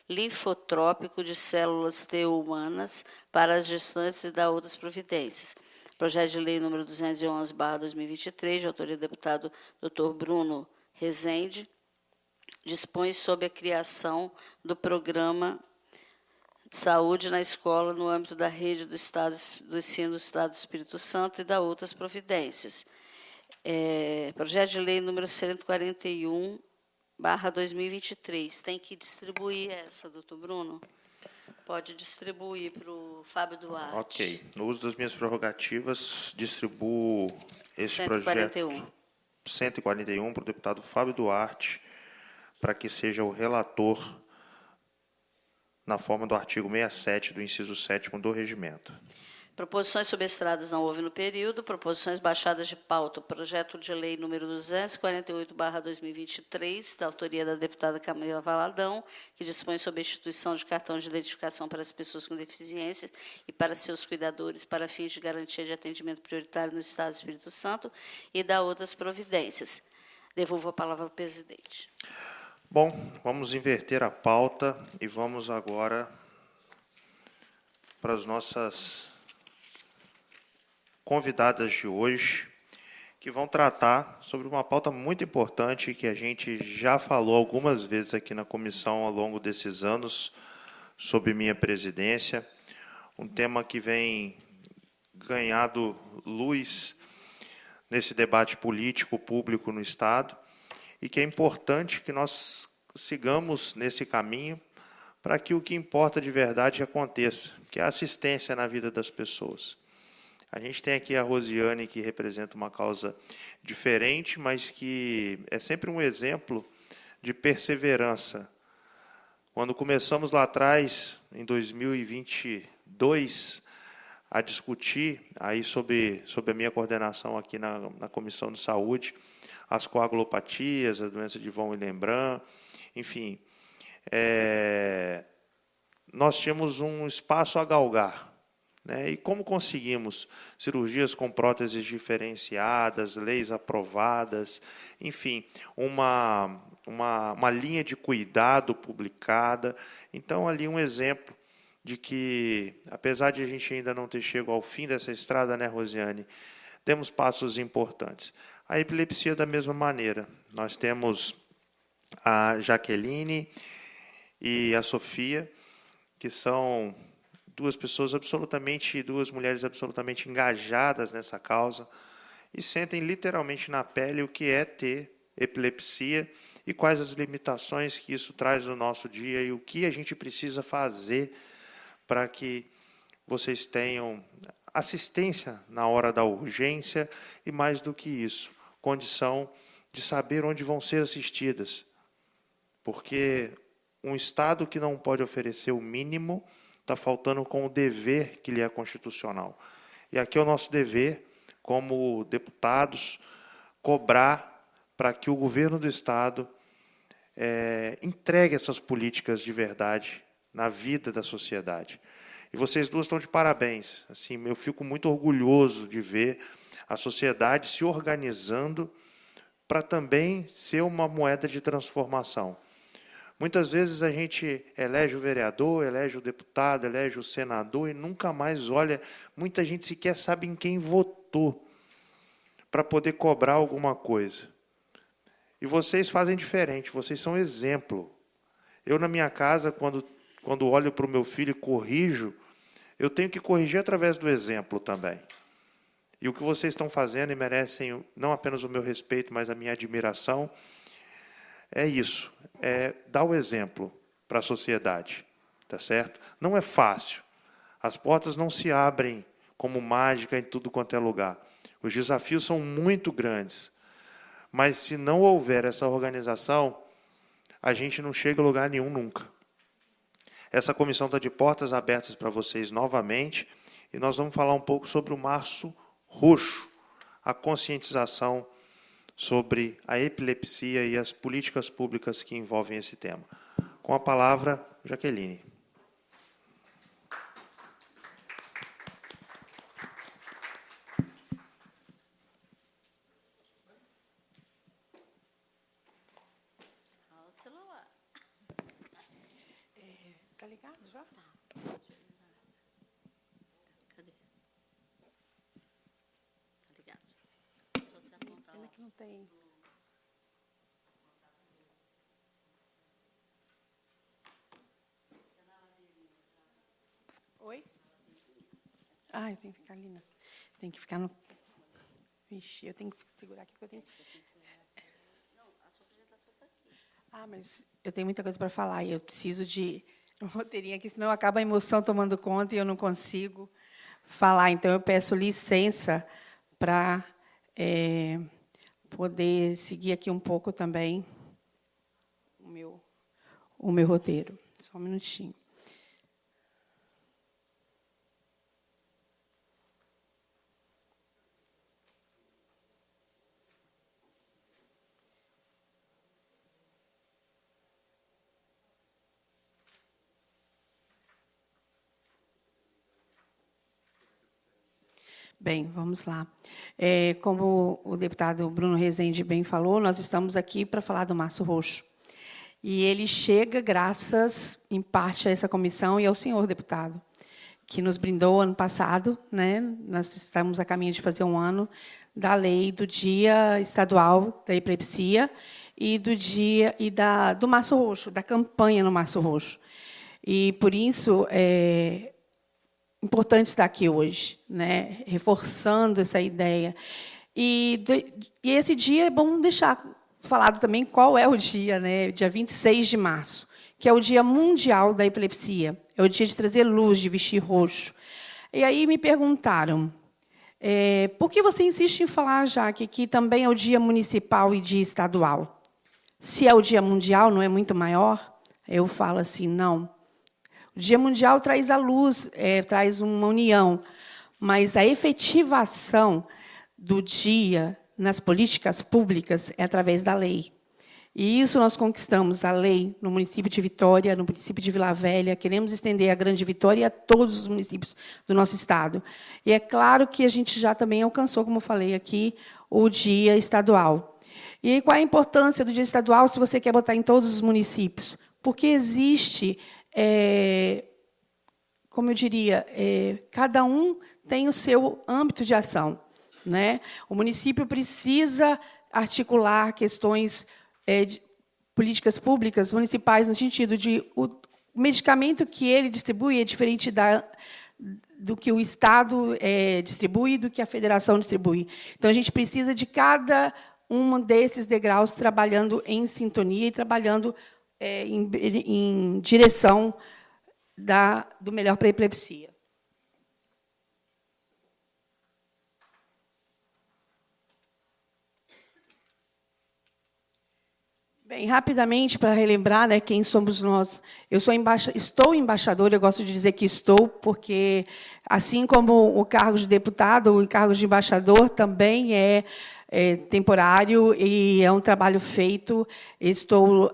linfotrópico de células T humanas para as gestantes e da outras providências. Projeto de Lei número 211/2023, de autoria do deputado Dr. Bruno Rezende, dispõe sobre a criação do programa de saúde na escola no âmbito da rede do Estado do ensino do Estado do Espírito Santo e da outras providências. Projeto de Lei número 141/2023. Tem que distribuir essa, doutor Bruno? Pode distribuir para o Fábio Duarte. Ok. No uso das minhas prerrogativas, distribuo esse 141. projeto 141 para o deputado Fábio Duarte, para que seja o relator na forma do artigo 67 do inciso 7º do Regimento. Proposições sobre estradas não houve no período. Proposições baixadas de pauta. O projeto de lei número 248/2023, da autoria da deputada Camila Valadão, que dispõe sobre a instituição de cartão de identificação para as pessoas com deficiência e para seus cuidadores para fins de garantia de atendimento prioritário no Estado do Espírito Santo, e da outras providências. Devolvo a palavra ao presidente. Bom, vamos inverter a pauta e vamos agora para as nossas convidadas de hoje, que vão tratar sobre uma pauta muito importante que a gente já falou algumas vezes aqui na comissão ao longo desses anos, sob minha presidência, um tema que vem ganhado luz nesse debate político público no Estado e que é importante que nós sigamos nesse caminho para que o que importa de verdade aconteça, que é a assistência na vida das pessoas. A gente tem aqui a Rosiane, que representa uma causa diferente, mas que é sempre um exemplo de perseverança. Quando começamos lá atrás, em 2022, a discutir, aí sob a minha coordenação aqui na Comissão de Saúde, as coagulopatias, a doença de von Willebrand, enfim, nós tínhamos um espaço a galgar. E como conseguimos cirurgias com próteses diferenciadas, leis aprovadas, enfim, uma linha de cuidado publicada. Então, ali um exemplo de que, apesar de a gente ainda não ter chegado ao fim dessa estrada, né, Rosiane, temos passos importantes. A epilepsia, da mesma maneira. Nós temos a Jaqueline e a Sofia, que são duas mulheres absolutamente engajadas nessa causa e sentem literalmente na pele o que é ter epilepsia e quais as limitações que isso traz no nosso dia e o que a gente precisa fazer para que vocês tenham assistência na hora da urgência e, mais do que isso, condição de saber onde vão ser assistidas. Porque um Estado que não pode oferecer o mínimo está faltando com o dever que lhe é constitucional. E aqui é o nosso dever, como deputados, cobrar para que o governo do Estado entregue essas políticas de verdade na vida da sociedade. E vocês duas estão de parabéns. Assim, eu fico muito orgulhoso de ver a sociedade se organizando para também ser uma moeda de transformação. Muitas vezes a gente elege o vereador, elege o deputado, elege o senador e nunca mais olha. Muita gente sequer sabe em quem votou para poder cobrar alguma coisa. E vocês fazem diferente, vocês são exemplo. Eu, na minha casa, quando olho para o meu filho e corrijo, eu tenho que corrigir através do exemplo também. E o que vocês estão fazendo e merecem não apenas o meu respeito, mas a minha admiração, é isso, é dar o exemplo para a sociedade, tá certo? Não é fácil. As portas não se abrem como mágica em tudo quanto é lugar. Os desafios são muito grandes. Mas se não houver essa organização, a gente não chega a lugar nenhum nunca. Essa comissão está de portas abertas para vocês novamente, e nós vamos falar um pouco sobre o Março Roxo, a conscientização sobre a epilepsia e as políticas públicas que envolvem esse tema. Com a palavra, Jaqueline. Tá ligado já? Cadê? Tá ligado. Só se apontar Pena lá. que não tem. Oi? Ai, tem que ficar ali, né? Tem que ficar no... Vixe, eu tenho que segurar aqui, porque eu tenho... Não, a sua apresentação está aqui. Ah, mas eu tenho muita coisa para falar e eu preciso de um roteirinho aqui, senão acaba a emoção tomando conta e eu não consigo falar. Então, eu peço licença para poder seguir aqui um pouco também o meu roteiro. Só um minutinho. Bem, vamos lá. Como o deputado Bruno Rezende bem falou, nós estamos aqui para falar do Março Roxo. E ele chega graças, em parte, a essa comissão e ao senhor deputado, que nos brindou ano passado, né? Nós estamos a caminho de fazer um ano da lei do Dia Estadual da Epilepsia e do Março Roxo, da campanha no Março Roxo. E, por isso, importante estar aqui hoje, né, reforçando essa ideia. E esse dia é bom deixar falado também qual é o dia, né, dia 26 de março, que é o Dia Mundial da Epilepsia. É o dia de trazer luz, de vestir roxo. E aí me perguntaram, por que você insiste em falar, já que também é o dia municipal e dia estadual? Se é o dia mundial, não é muito maior? Eu falo assim, não. O Dia Mundial traz a luz, traz uma união, mas a efetivação do dia nas políticas públicas é através da lei. E isso nós conquistamos, a lei, no município de Vitória, no município de Vila Velha. Queremos estender a Grande Vitória a todos os municípios do nosso estado. E é claro que a gente já também alcançou, como falei aqui, o dia estadual. E qual é a importância do dia estadual se você quer botar em todos os municípios? Porque existe... como eu diria, cada um tem o seu âmbito de ação, né? O município precisa articular questões de políticas públicas municipais, no sentido de o medicamento que ele distribui é diferente do que o Estado distribui e do que a federação distribui. Então, a gente precisa de cada um desses degraus trabalhando em sintonia e trabalhando em direção do melhor para a epilepsia. Bem, rapidamente, para relembrar, né, quem somos nós. Eu estou embaixadora, eu gosto de dizer que estou, porque, assim como o cargo de deputado, o cargo de embaixador também é temporário e é um trabalho feito. Estou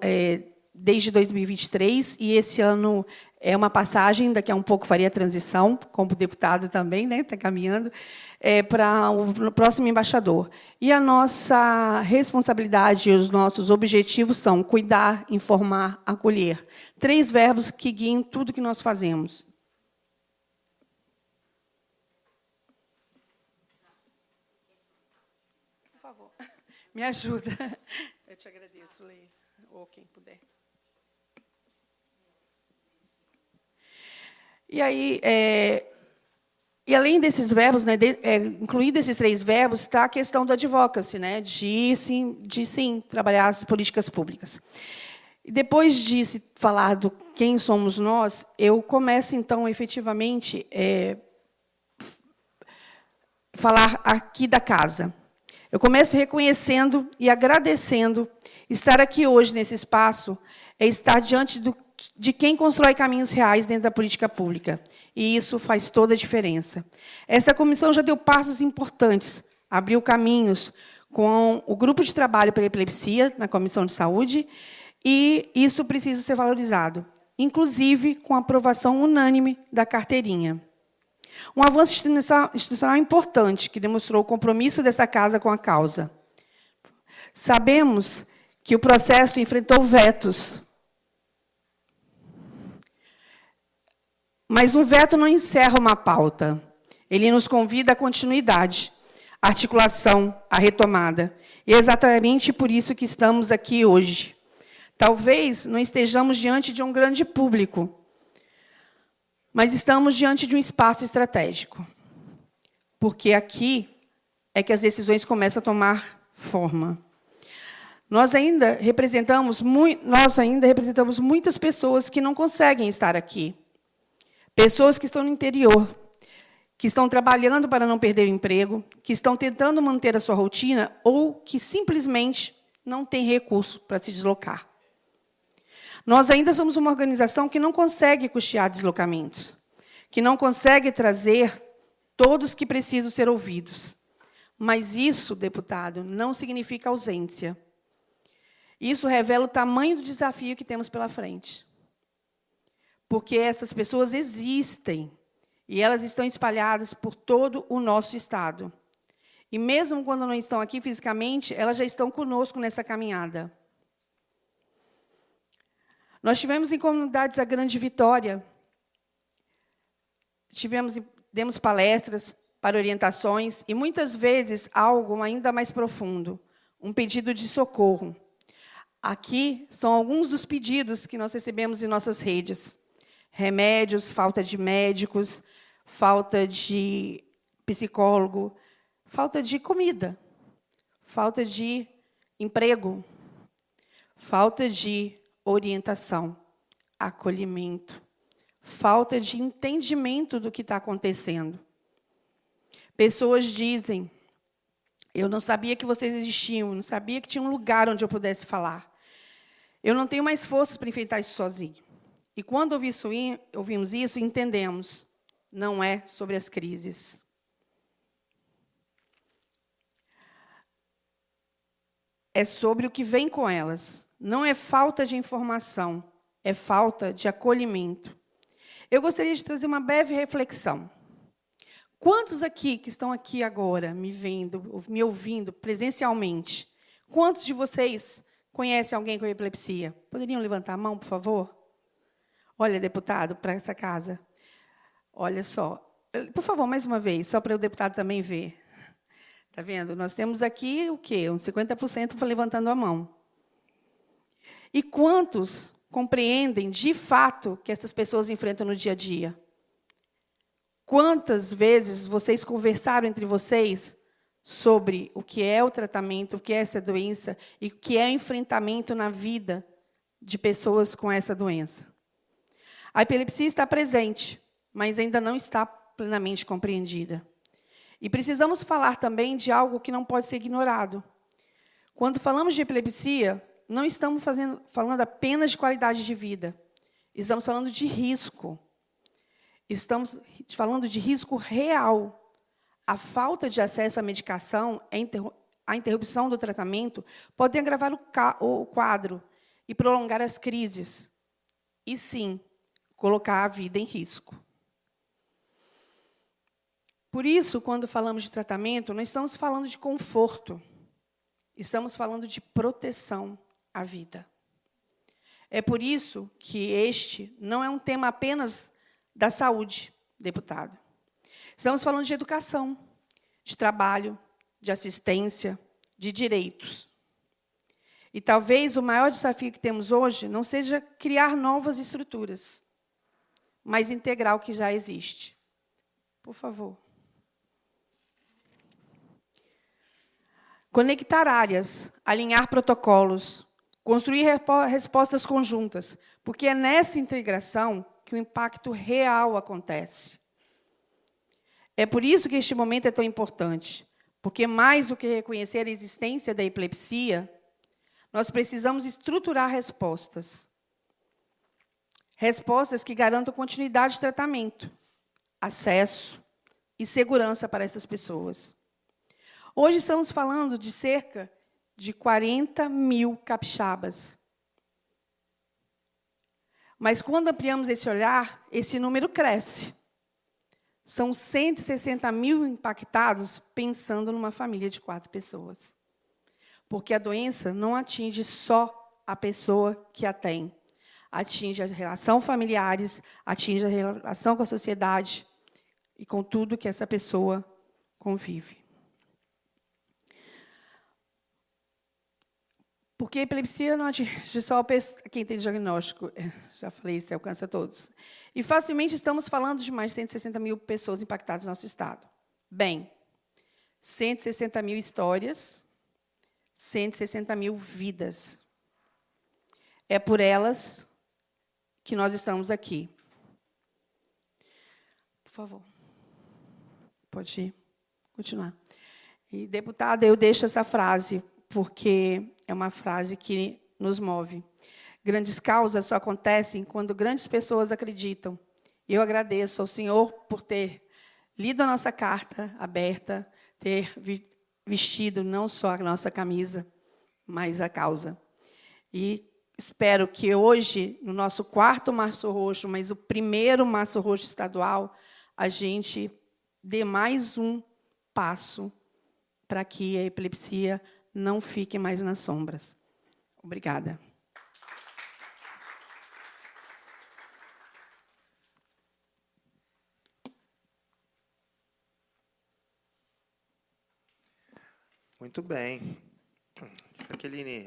desde 2023, e esse ano é uma passagem, daqui a um pouco faria a transição, como deputado também, né, está caminhando, para o próximo embaixador. E a nossa responsabilidade e os nossos objetivos são cuidar, informar, acolher. 3 verbos que guiem tudo que nós fazemos. Por favor, me ajuda. Eu te agradeço, Lê, ou quem puder. E aí, e além desses verbos, né, incluído esses 3 verbos, está a questão do advocacy, né, de sim trabalhar as políticas públicas. E depois de se falar do quem somos nós, eu começo, então, efetivamente, falar aqui da casa. Eu começo reconhecendo e agradecendo. Estar aqui hoje, nesse espaço, é estar diante de quem constrói caminhos reais dentro da política pública. E isso faz toda a diferença. Essa comissão já deu passos importantes, abriu caminhos com o grupo de trabalho pela epilepsia, na Comissão de Saúde, e isso precisa ser valorizado, inclusive com a aprovação unânime da carteirinha. Um avanço institucional importante, que demonstrou o compromisso desta casa com a causa. Sabemos que o processo enfrentou vetos, mas um veto não encerra uma pauta. Ele nos convida à continuidade, à articulação, à retomada. E é exatamente por isso que estamos aqui hoje. Talvez não estejamos diante de um grande público, mas estamos diante de um espaço estratégico. Porque aqui é que as decisões começam a tomar forma. Nós ainda representamos muitas pessoas que não conseguem estar aqui. Pessoas que estão no interior, que estão trabalhando para não perder o emprego, que estão tentando manter a sua rotina ou que simplesmente não têm recurso para se deslocar. Nós ainda somos uma organização que não consegue custear deslocamentos, que não consegue trazer todos que precisam ser ouvidos. Mas isso, deputado, não significa ausência. Isso revela o tamanho do desafio que temos pela frente. Porque essas pessoas existem, e elas estão espalhadas por todo o nosso Estado. E mesmo quando não estão aqui fisicamente, elas já estão conosco nessa caminhada. Nós tivemos em comunidades a Grande Vitória, demos palestras para orientações, e muitas vezes algo ainda mais profundo, um pedido de socorro. Aqui são alguns dos pedidos que nós recebemos em nossas redes. Remédios, falta de médicos, falta de psicólogo, falta de comida, falta de emprego, falta de orientação, acolhimento, falta de entendimento do que está acontecendo. Pessoas dizem, eu não sabia que vocês existiam, não sabia que tinha um lugar onde eu pudesse falar. Eu não tenho mais forças para enfrentar isso sozinho. E quando ouvimos isso, entendemos, não é sobre as crises. É sobre o que vem com elas. Não é falta de informação, é falta de acolhimento. Eu gostaria de trazer uma breve reflexão. Quantos aqui que estão aqui agora, me vendo, me ouvindo presencialmente, quantos de vocês conhecem alguém com epilepsia? Poderiam levantar a mão, por favor? Olha, deputado, para essa casa. Olha só. Por favor, mais uma vez, só para o deputado também ver. Está vendo? Nós temos aqui o quê? Uns 50% levantando a mão. E quantos compreendem, de fato, que essas pessoas enfrentam no dia a dia? Quantas vezes vocês conversaram entre vocês sobre o que é o tratamento, o que é essa doença e o que é o enfrentamento na vida de pessoas com essa doença? A epilepsia está presente, mas ainda não está plenamente compreendida. E precisamos falar também de algo que não pode ser ignorado. Quando falamos de epilepsia, não estamos falando apenas de qualidade de vida. Estamos falando de risco. Estamos falando de risco real. A falta de acesso à medicação, a interrupção do tratamento, podem agravar o quadro e prolongar as crises. E, sim, colocar a vida em risco. Por isso, quando falamos de tratamento, não estamos falando de conforto. Estamos falando de proteção à vida. É por isso que este não é um tema apenas da saúde, deputado. Estamos falando de educação, de trabalho, de assistência, de direitos. E talvez o maior desafio que temos hoje não seja criar novas estruturas, mas integrar o que já existe. Por favor. Conectar áreas, alinhar protocolos, construir respostas conjuntas, porque é nessa integração que o impacto real acontece. É por isso que este momento é tão importante, porque mais do que reconhecer a existência da epilepsia, nós precisamos estruturar respostas. Respostas que garantam continuidade de tratamento, acesso e segurança para essas pessoas. Hoje estamos falando de cerca de 40 mil capixabas. Mas, quando ampliamos esse olhar, esse número cresce. São 160 mil impactados pensando numa família de 4 pessoas. Porque a doença não atinge só a pessoa que a tem. Atinge a relação familiares, atinge a relação com a sociedade e com tudo que essa pessoa convive. Porque a epilepsia não atinge só quem tem diagnóstico, já falei, isso alcança todos. E facilmente estamos falando de mais de 160 mil pessoas impactadas no nosso estado. Bem, 160 mil histórias, 160 mil vidas. É por elas que nós estamos aqui. Por favor. Pode continuar. E, deputada, eu deixo essa frase, porque é uma frase que nos move. Grandes causas só acontecem quando grandes pessoas acreditam. Eu agradeço ao senhor por ter lido a nossa carta aberta, ter vestido não só a nossa camisa, mas a causa. E espero que hoje, no nosso 4º Março Roxo, mas o primeiro Março Roxo estadual, a gente dê mais um passo para que a epilepsia não fique mais nas sombras. Obrigada. Muito bem. Jaqueline,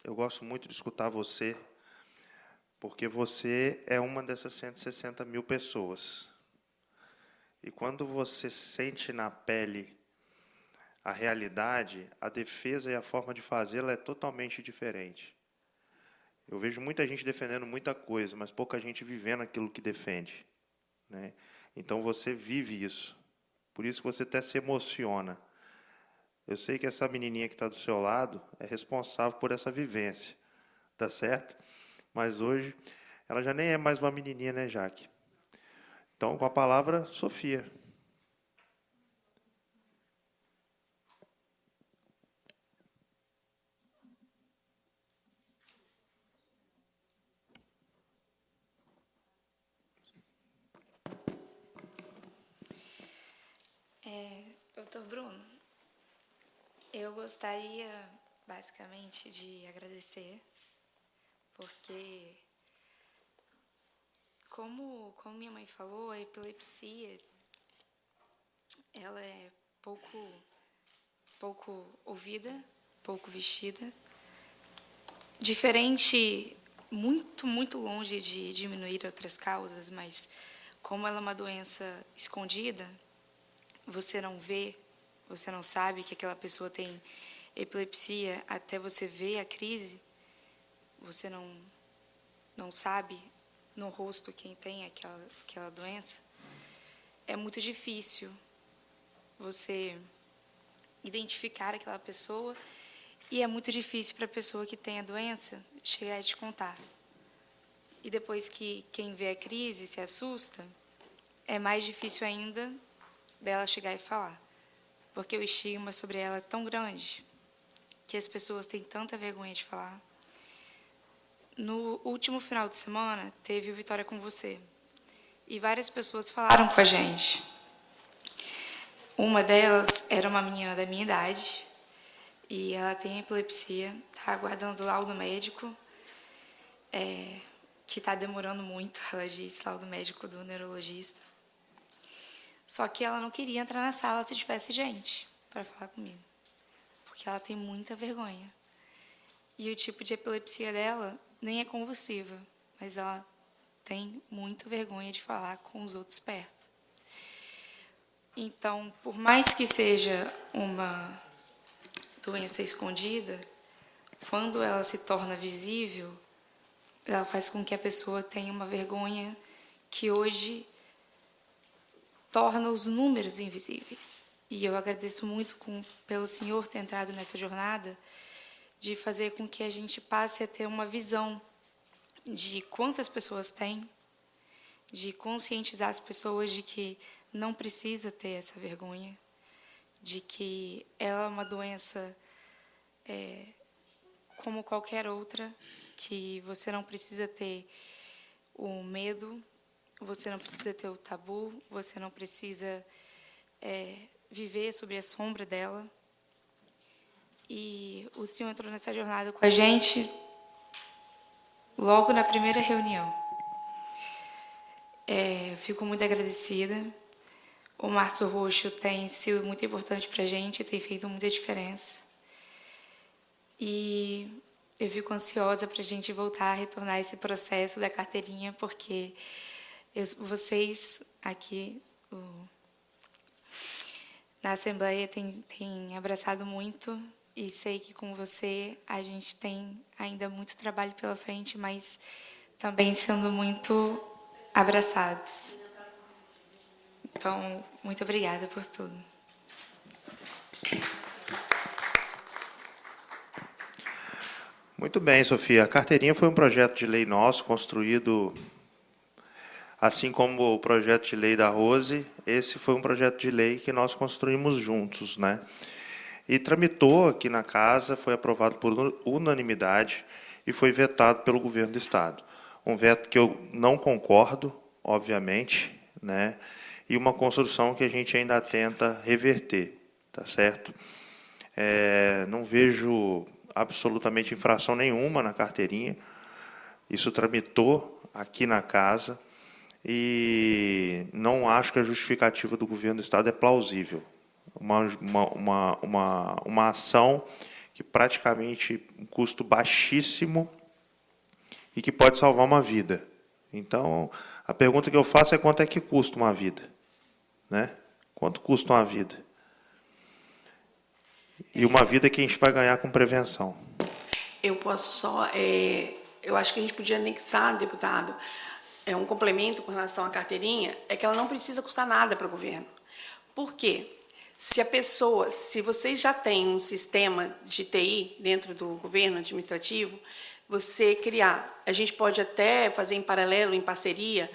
eu gosto muito de escutar você, porque você é uma dessas 160 mil pessoas. E quando você sente na pele a realidade, a defesa e a forma de fazê-la é totalmente diferente. Eu vejo muita gente defendendo muita coisa, mas pouca gente vivendo aquilo que defende, né? Então, você vive isso. Por isso que você até se emociona. Eu sei que essa menininha que está do seu lado é responsável por essa vivência, tá certo? Mas hoje, ela já nem é mais uma menininha, né, Jaque? Então, com a palavra, Sofia. Doutor Bruno, eu gostaria, basicamente, de agradecer, porque, como minha mãe falou, a epilepsia, ela é pouco ouvida, pouco vestida, diferente, muito longe de diminuir outras causas, mas como ela é uma doença escondida, você não vê, você não sabe que aquela pessoa tem epilepsia até você ver a crise, você não sabe no rosto quem tem aquela doença, é muito difícil você identificar aquela pessoa e é muito difícil para a pessoa que tem a doença chegar e te contar. E depois que quem vê a crise se assusta, é mais difícil ainda dela chegar e falar, porque o estigma sobre ela é tão grande que as pessoas têm tanta vergonha de falar. No último final de semana, teve o Vitória com Você, e várias pessoas falaram com a gente. Uma delas era uma menina da minha idade, e ela tem epilepsia, está aguardando o laudo médico, que está demorando muito, ela disse, laudo médico do neurologista. Só que ela não queria entrar na sala se tivesse gente para falar comigo, porque ela tem muita vergonha. E o tipo de epilepsia dela nem é convulsiva, mas ela tem muita vergonha de falar com os outros perto. Então, por mais que seja uma doença escondida, quando ela se torna visível, ela faz com que a pessoa tenha uma vergonha que hoje torna os números invisíveis. E eu agradeço muito pelo senhor ter entrado nessa jornada de fazer com que a gente passe a ter uma visão de quantas pessoas têm, de conscientizar as pessoas de que não precisa ter essa vergonha, de que ela é uma doença como qualquer outra, que você não precisa ter o medo, você não precisa ter o tabu, você não precisa viver sob a sombra dela. E o senhor entrou nessa jornada com a gente logo na primeira reunião. Eu fico muito agradecida. O Março Roxo tem sido muito importante para a gente, tem feito muita diferença. E eu fico ansiosa para a gente voltar a retornar esse processo da carteirinha, porque vocês aqui na Assembleia têm abraçado muito, e sei que com você a gente tem ainda muito trabalho pela frente, mas também sendo muito abraçados. Então, muito obrigada por tudo. Muito bem, Sofia. A carteirinha foi um projeto de lei nosso, construído, assim como o projeto de lei da Rose, esse foi um projeto de lei que nós construímos juntos, né? E tramitou aqui na casa, foi aprovado por unanimidade e foi vetado pelo governo do Estado. Um veto que eu não concordo, obviamente, né? E uma construção que a gente ainda tenta reverter, tá certo? Não vejo absolutamente infração nenhuma na carteirinha. Isso tramitou aqui na casa e não acho que a justificativa do governo do Estado é plausível. Uma ação que praticamente um custo baixíssimo e que pode salvar uma vida. Então, a pergunta que eu faço é quanto é que custa uma vida, né? Quanto custa uma vida? E uma vida que a gente vai ganhar com prevenção. Eu posso só... eu acho que a gente podia anexar, deputado, um complemento com relação à carteirinha, é que ela não precisa custar nada para o governo. Por quê? Se vocês já têm um sistema de TI dentro do governo administrativo, você criar, a gente pode até fazer em paralelo, em parceria,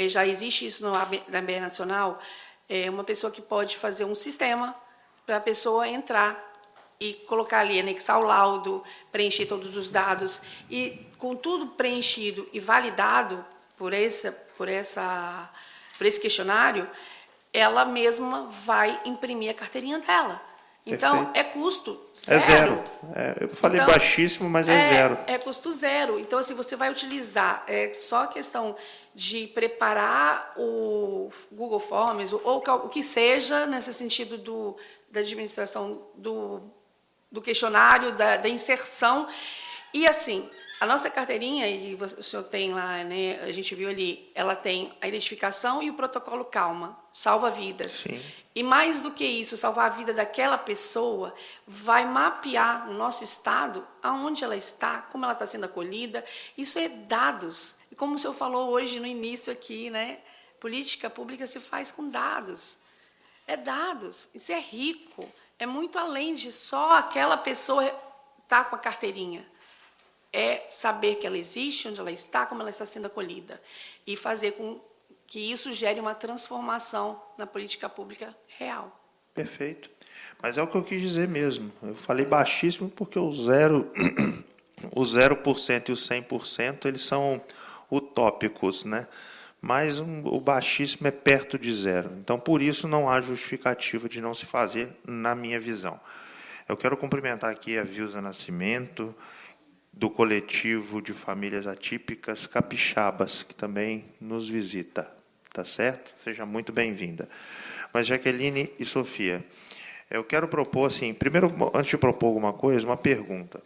já existe isso na ABE Nacional, uma pessoa que pode fazer um sistema para a pessoa entrar e colocar ali, anexar o laudo, preencher todos os dados, e com tudo preenchido e validado por esse questionário, ela mesma vai imprimir a carteirinha dela. Então, Perfeito. é custo zero. É zero. Eu falei Então, baixíssimo, mas é zero. É custo zero. Então, assim, você vai utilizar, só a questão de preparar o Google Forms, ou o que seja, nesse sentido da administração do questionário, da inserção. E, assim, a nossa carteirinha, e o senhor tem lá, né, a gente viu ali, ela tem a identificação e o protocolo Calma, salva vidas. Sim. E mais do que isso, salvar a vida daquela pessoa, vai mapear no nosso estado aonde ela está, como ela está sendo acolhida. Isso é dados. E como o senhor falou hoje no início aqui, né, política pública se faz com dados. É dados. Isso é rico. É muito além de só aquela pessoa estar com a carteirinha. É saber que ela existe, onde ela está, como ela está sendo acolhida. E fazer com que isso gere uma transformação na política pública real. Perfeito. Mas é o que eu quis dizer mesmo. Eu falei baixíssimo porque o 0% e o 100%, eles são utópicos, né? Mas o baixíssimo é perto de zero. Então, por isso, não há justificativa de não se fazer, na minha visão. Eu quero cumprimentar aqui a Vilza Nascimento, do coletivo de famílias atípicas capixabas, que também nos visita. Tá certo? Seja muito bem-vinda. Mas, Jaqueline e Sofia, eu quero propor, assim, primeiro, antes de propor alguma coisa, uma pergunta.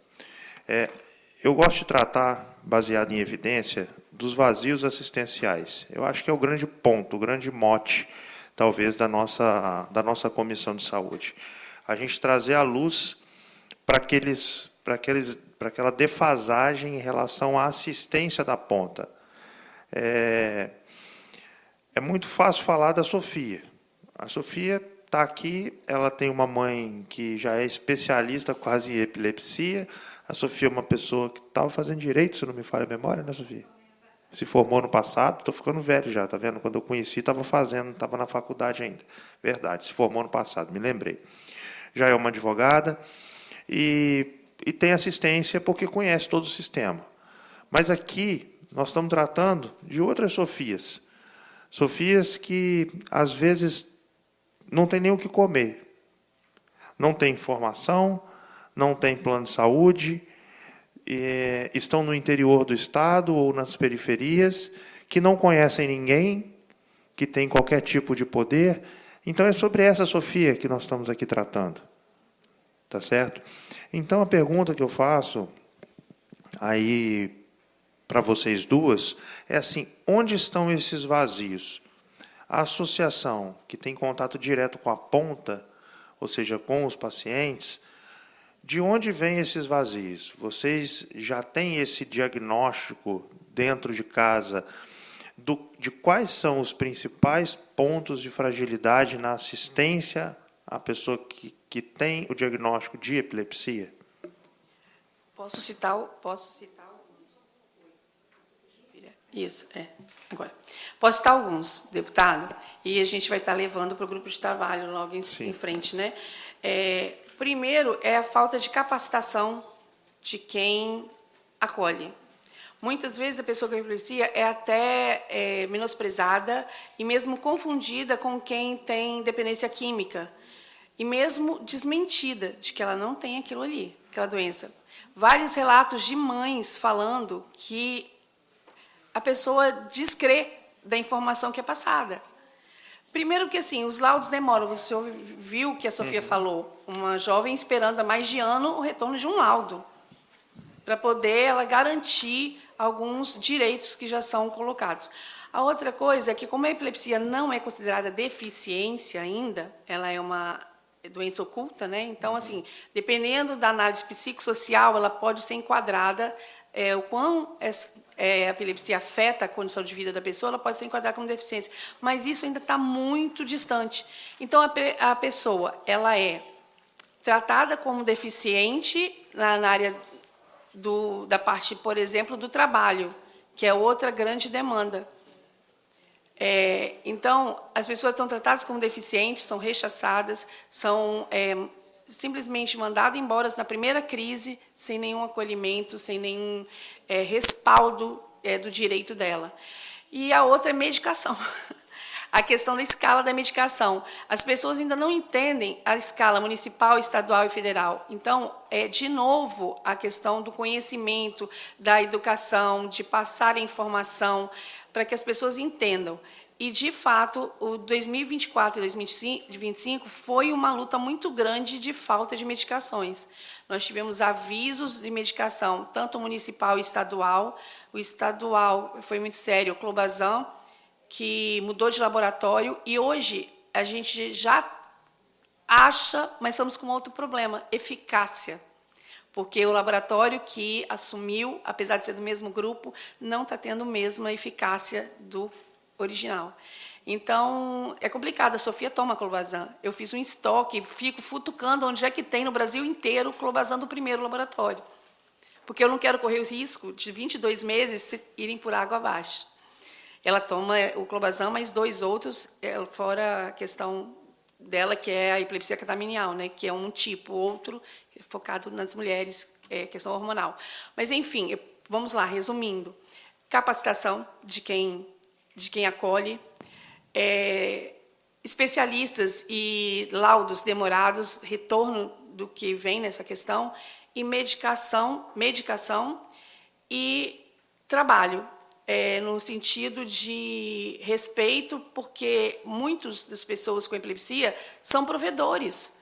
Eu gosto de tratar, baseado em evidência, dos vazios assistenciais. Eu acho que é o grande ponto, o grande mote, talvez, da nossa Comissão de Saúde. A gente trazer à luz para aquela defasagem em relação à assistência da ponta. É muito fácil falar da Sofia. A Sofia está aqui, ela tem uma mãe que já é especialista quase em epilepsia. A Sofia é uma pessoa que estava fazendo direito, se não me falha a memória, né, Sofia? Se formou no passado, estou ficando velho já, tá vendo? Quando eu conheci, estava na faculdade ainda. Verdade, se formou no passado, me lembrei. Já é uma advogada e tem assistência porque conhece todo o sistema. Mas aqui nós estamos tratando de outras Sofias. Sofias que, às vezes, não tem nem o que comer. Não tem informação, não tem plano de saúde, estão no interior do estado ou nas periferias, que não conhecem ninguém, que tem qualquer tipo de poder. Então, é sobre essa Sofia que nós estamos aqui tratando. Tá certo? Então, a pergunta que eu faço aí para vocês duas é assim: onde estão esses vazios? A associação, que tem contato direto com a ponta, ou seja, com os pacientes, de onde vêm esses vazios? Vocês já têm esse diagnóstico dentro de casa de quais são os principais pontos de fragilidade na assistência à pessoa que tem o diagnóstico de epilepsia? Posso citar alguns? Isso, agora. Posso citar alguns, deputado, e a gente vai estar levando para o grupo de trabalho logo em frente, né? Primeiro, é a falta de capacitação de quem acolhe. Muitas vezes a pessoa com epilepsia é até menosprezada e mesmo confundida com quem tem dependência química e mesmo desmentida de que ela não tem aquilo ali, aquela doença. Vários relatos de mães falando que a pessoa descrê da informação que é passada. Primeiro que, assim, os laudos demoram. Você viu que a Sofia falou, uma jovem esperando há mais de ano o retorno de um laudo, para poder ela garantir alguns direitos que já são colocados. A outra coisa é que, como a epilepsia não é considerada deficiência ainda, ela é uma doença oculta, né? Então, assim, dependendo da análise psicossocial, ela pode ser enquadrada, o quão a epilepsia afeta a condição de vida da pessoa, ela pode ser enquadrada como deficiência, mas isso ainda está muito distante. Então, a pessoa ela é tratada como deficiente na área da parte, por exemplo, do trabalho, que é outra grande demanda. Então, as pessoas estão tratadas como deficientes, são rechaçadas, são simplesmente mandadas embora na primeira crise, sem nenhum acolhimento, sem nenhum respaldo do direito dela. E a outra é medicação. A questão da escala da medicação. As pessoas ainda não entendem a escala municipal, estadual e federal. Então, de novo, a questão do conhecimento, da educação, de passar a informação, para que as pessoas entendam. E, de fato, o 2024 e 2025 foi uma luta muito grande de falta de medicações. Nós tivemos avisos de medicação, tanto municipal e estadual. O estadual foi muito sério, o Clobazam, que mudou de laboratório, e hoje a gente já acha, mas estamos com outro problema, eficácia. Porque o laboratório que assumiu, apesar de ser do mesmo grupo, não está tendo a mesma eficácia do original. Então, é complicado. A Sofia toma Clobazam. Eu fiz um estoque, fico futucando onde é que tem no Brasil inteiro o Clobazam do primeiro laboratório. Porque eu não quero correr o risco de 22 meses irem por água abaixo. Ela toma o Clobazam, mas 2 outros, fora a questão dela, que é a epilepsia catamenial, né, que é um tipo, outro focado nas mulheres, questão hormonal. Mas, enfim, vamos lá, resumindo. Capacitação de quem acolhe, especialistas e laudos demorados, retorno do que vem nessa questão, e medicação e trabalho, no sentido de respeito, porque muitas das pessoas com epilepsia são provedores.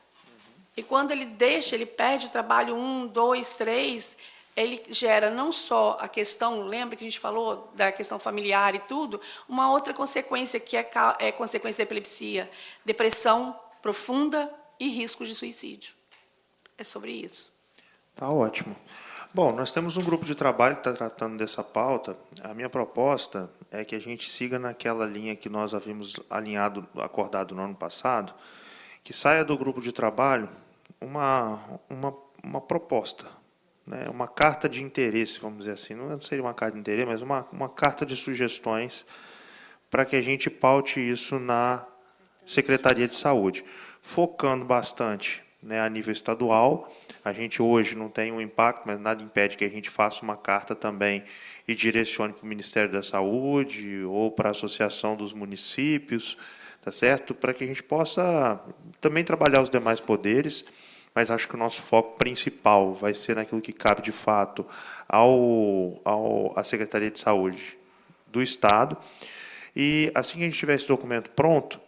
E quando ele perde o trabalho 1, 2, 3, ele gera não só a questão, lembra que a gente falou da questão familiar e tudo, uma outra consequência que é consequência da epilepsia, depressão profunda e risco de suicídio. É sobre isso. Tá ótimo. Bom, nós temos um grupo de trabalho que está tratando dessa pauta. A minha proposta é que a gente siga naquela linha que nós havíamos acordado no ano passado, que saia do grupo de trabalho uma proposta, né, uma carta de interesse, vamos dizer assim. Não seria uma carta de interesse, mas uma carta de sugestões para que a gente paute isso na Secretaria de Saúde, focando bastante, né, a nível estadual. A gente hoje não tem um impacto, mas nada impede que a gente faça uma carta também e direcione para o Ministério da Saúde ou para a Associação dos Municípios, tá certo? Para que a gente possa também trabalhar os demais poderes, mas acho que o nosso foco principal vai ser naquilo que cabe de fato à Secretaria de Saúde do Estado. E assim que a gente tiver esse documento pronto,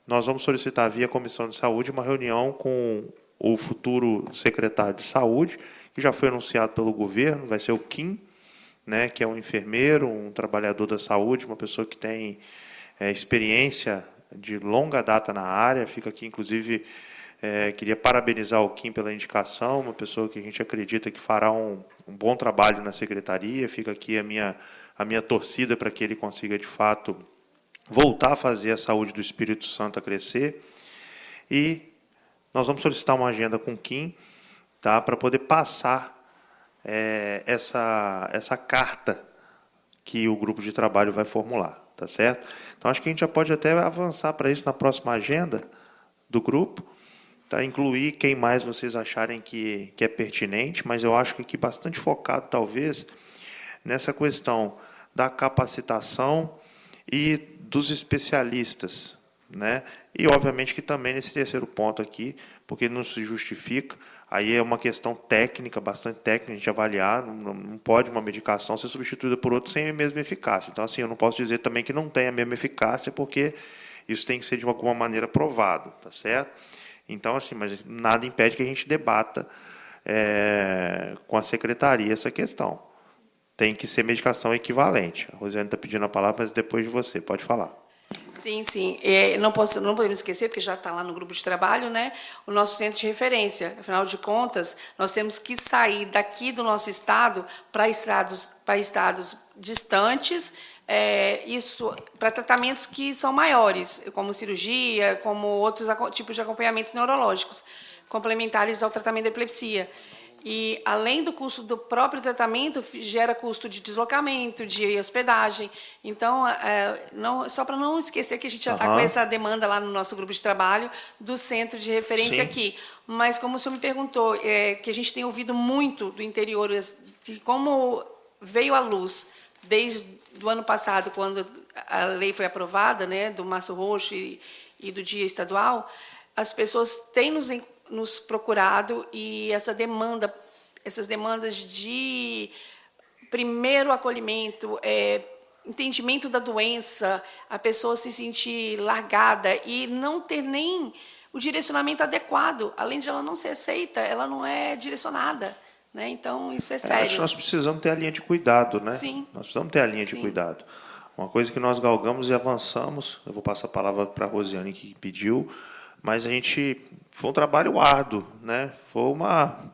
nós vamos solicitar via Comissão de Saúde uma reunião com o futuro secretário de Saúde, que já foi anunciado pelo governo, vai ser o Kim, né, que é um enfermeiro, um trabalhador da saúde, uma pessoa que tem experiência de longa data na área. Fica aqui, inclusive, queria parabenizar o Kim pela indicação, uma pessoa que a gente acredita que fará um bom trabalho na secretaria. Fica aqui a minha torcida para que ele consiga, de fato, voltar a fazer a saúde do Espírito Santo a crescer. E nós vamos solicitar uma agenda com o Kim, tá, para poder passar essa carta que o grupo de trabalho vai formular, tá certo? Então, acho que a gente já pode até avançar para isso na próxima agenda do grupo, tá? Incluir quem mais vocês acharem que é pertinente, mas eu acho que aqui bastante focado, talvez, nessa questão da capacitação e dos especialistas, né? E, obviamente, que também nesse terceiro ponto aqui, porque não se justifica, aí é uma questão técnica, bastante técnica, de avaliar, não pode uma medicação ser substituída por outra sem a mesma eficácia. Então, assim, eu não posso dizer também que não tem a mesma eficácia, porque isso tem que ser de alguma maneira provado, tá certo? Então, assim, mas nada impede que a gente debata com a secretaria essa questão. Tem que ser medicação equivalente. A Rosiane está pedindo a palavra, mas depois de você, pode falar. Sim, sim. Não podemos esquecer, porque já está lá no grupo de trabalho, né, o nosso centro de referência. Afinal de contas, nós temos que sair daqui do nosso estado para estados distantes, isso para tratamentos que são maiores, como cirurgia, como outros tipos de acompanhamentos neurológicos, complementares ao tratamento da epilepsia. E, além do custo do próprio tratamento, gera custo de deslocamento, de hospedagem. Então, só para não esquecer que a gente já está com essa demanda lá no nosso grupo de trabalho do centro de referência. Sim. Aqui. Mas, como o senhor me perguntou, que a gente tem ouvido muito do interior, que como veio à luz desde o ano passado, quando a lei foi aprovada, né, do Março Roxo e do Dia Estadual, as pessoas têm nos procurado, e essas demandas de primeiro acolhimento, entendimento da doença, a pessoa se sentir largada e não ter nem o direcionamento adequado. Além de ela não ser aceita, ela não é direcionada, né? Então, isso é sério. Acho que nós precisamos ter a linha de cuidado, né? Sim. Nós precisamos ter a linha de cuidado. Uma coisa que nós galgamos e avançamos, eu vou passar a palavra para a Rosiane, que pediu, mas foi um trabalho árduo, né? Foi uma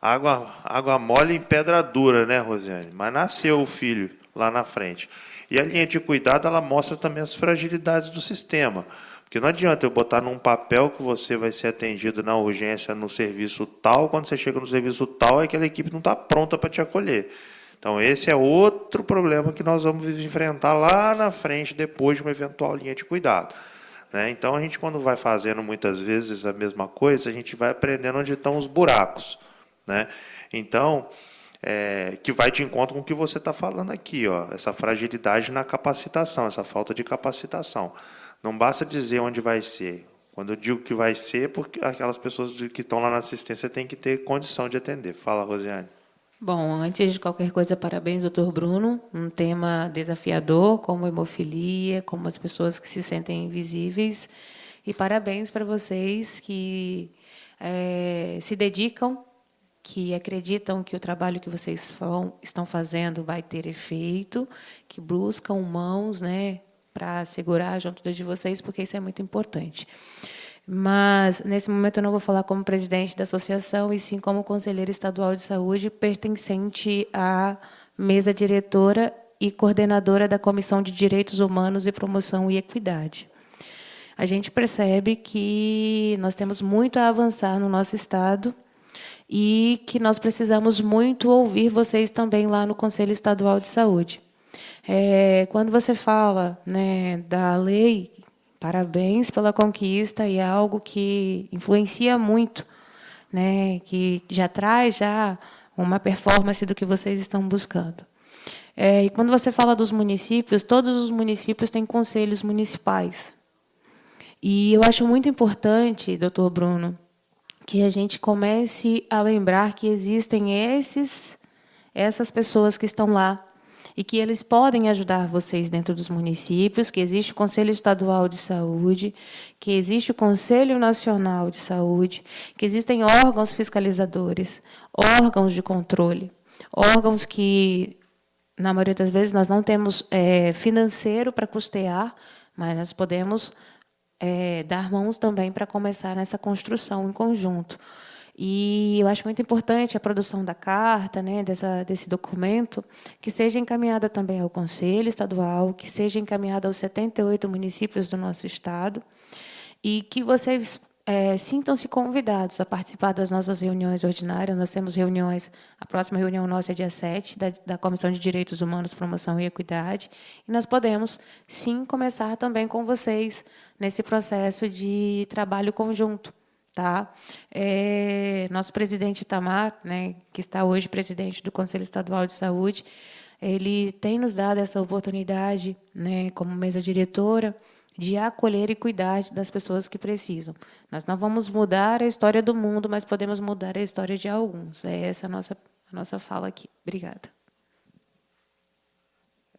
água mole em pedra dura, né, Rosiane? Mas nasceu o filho lá na frente. E a linha de cuidado, ela mostra também as fragilidades do sistema. Porque não adianta eu botar num papel que você vai ser atendido na urgência no serviço tal, quando você chega no serviço tal, aquela equipe não está pronta para te acolher. Então, esse é outro problema que nós vamos enfrentar lá na frente, depois de uma eventual linha de cuidado. Então, a gente, quando vai fazendo muitas vezes a mesma coisa, a gente vai aprendendo onde estão os buracos. Então, que vai de encontro com o que você está falando aqui, essa fragilidade na capacitação, essa falta de capacitação. Não basta dizer onde vai ser. Quando eu digo que vai ser, porque aquelas pessoas que estão lá na assistência têm que ter condição de atender. Fala, Rosiane. Bom, antes de qualquer coisa, parabéns, doutor Bruno. Um tema desafiador, como a hemofilia, como as pessoas que se sentem invisíveis. E parabéns para vocês que se dedicam, que acreditam que o trabalho que vocês estão fazendo vai ter efeito, que buscam mãos, né, para segurar junto de vocês, porque isso é muito importante. Mas, nesse momento, eu não vou falar como presidente da associação, e sim como conselheira estadual de saúde, pertencente à mesa diretora e coordenadora da Comissão de Direitos Humanos e Promoção e Equidade. A gente percebe que nós temos muito a avançar no nosso Estado e que nós precisamos muito ouvir vocês também lá no Conselho Estadual de Saúde. Quando você fala, né, da lei, parabéns pela conquista, e é algo que influencia muito, né, que já traz uma performance do que vocês estão buscando. E quando você fala dos municípios, todos os municípios têm conselhos municipais. E eu acho muito importante, doutor Bruno, que a gente comece a lembrar que existem essas pessoas que estão lá e que eles podem ajudar vocês dentro dos municípios, que existe o Conselho Estadual de Saúde, que existe o Conselho Nacional de Saúde, que existem órgãos fiscalizadores, órgãos de controle, órgãos que, na maioria das vezes, nós não temos financeiro para custear, mas nós podemos dar mãos também para começar nessa construção em conjunto. E eu acho muito importante a produção da carta, né, desse documento, que seja encaminhada também ao Conselho Estadual, que seja encaminhada aos 78 municípios do nosso Estado, e que vocês sintam-se convidados a participar das nossas reuniões ordinárias. Nós temos reuniões, a próxima reunião nossa é dia 7, da Comissão de Direitos Humanos, Promoção e Equidade, e nós podemos, sim, começar também com vocês nesse processo de trabalho conjunto. Tá? Nosso presidente Itamar, né, que está hoje presidente do Conselho Estadual de Saúde, ele tem nos dado essa oportunidade, né, como mesa diretora, de acolher e cuidar das pessoas que precisam. Nós não vamos mudar a história do mundo, mas podemos mudar a história de alguns. É essa a nossa fala aqui. Obrigada.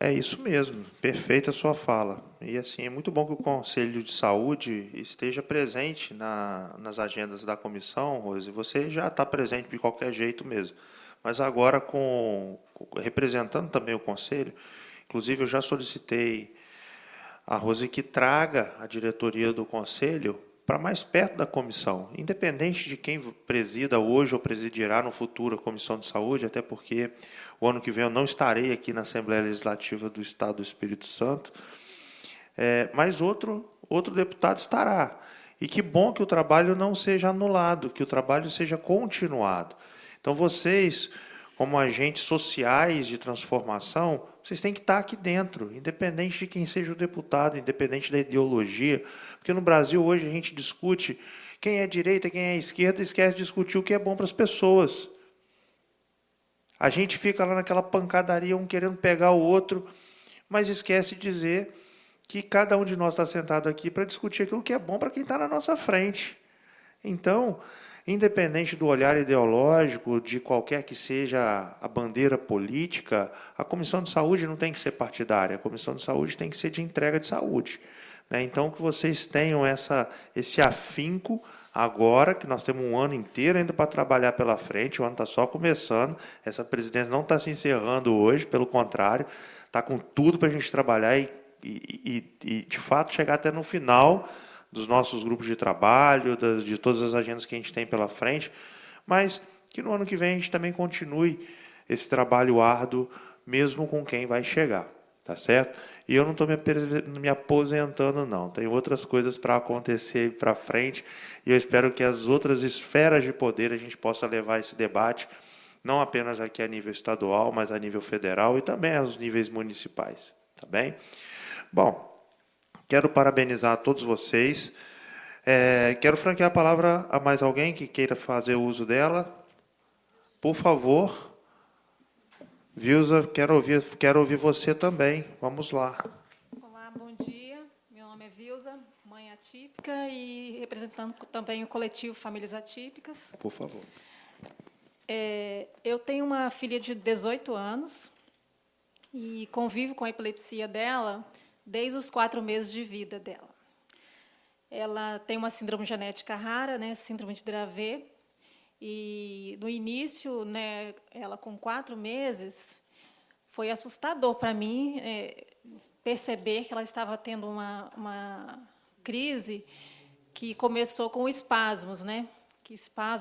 É isso mesmo, perfeita a sua fala. E assim, é muito bom que o Conselho de Saúde esteja presente nas agendas da comissão, Rose. Você já está presente de qualquer jeito mesmo. Mas agora, representando também o Conselho, inclusive eu já solicitei a Rose que traga a diretoria do Conselho para mais perto da comissão, independente de quem presida hoje ou presidirá no futuro a Comissão de Saúde, até porque o ano que vem eu não estarei aqui na Assembleia Legislativa do Estado do Espírito Santo, mas outro deputado estará. E que bom que o trabalho não seja anulado, que o trabalho seja continuado. Então, vocês, como agentes sociais de transformação, vocês têm que estar aqui dentro, independente de quem seja o deputado, independente da ideologia, porque no Brasil hoje a gente discute quem é direita, quem é esquerda, esquece de discutir o que é bom para as pessoas. A gente fica lá naquela pancadaria, um querendo pegar o outro, mas esquece de dizer que cada um de nós está sentado aqui para discutir aquilo que é bom para quem está na nossa frente. Então, independente do olhar ideológico, de qualquer que seja a bandeira política, a Comissão de Saúde não tem que ser partidária, a Comissão de Saúde tem que ser de entrega de saúde. Então, que vocês tenham esse afinco agora, que nós temos um ano inteiro ainda para trabalhar pela frente, o ano está só começando, essa presidência não está se encerrando hoje, pelo contrário, está com tudo para a gente trabalhar e, de fato, chegar até no final dos nossos grupos de trabalho, de todas as agendas que a gente tem pela frente, mas que no ano que vem a gente também continue esse trabalho árduo, mesmo com quem vai chegar, tá certo? E eu não estou me aposentando, não. Tem outras coisas para acontecer aí para frente, e eu espero que as outras esferas de poder a gente possa levar esse debate, não apenas aqui a nível estadual, mas a nível federal e também aos níveis municipais, tá bem? Bom, quero parabenizar a todos vocês. Quero franquear a palavra a mais alguém que queira fazer uso dela. Por favor. Vilza, quero ouvir você também. Vamos lá. Olá, bom dia. Meu nome é Vilza, mãe atípica e representando também o coletivo Famílias Atípicas. Por favor. Eu tenho uma filha de 18 anos e convivo com a epilepsia dela desde os 4 meses de vida dela. Ela tem uma síndrome genética rara, né, síndrome de Dravet, e no início, né, ela com 4 meses, foi assustador para mim perceber que ela estava tendo uma crise que começou com espasmos, né?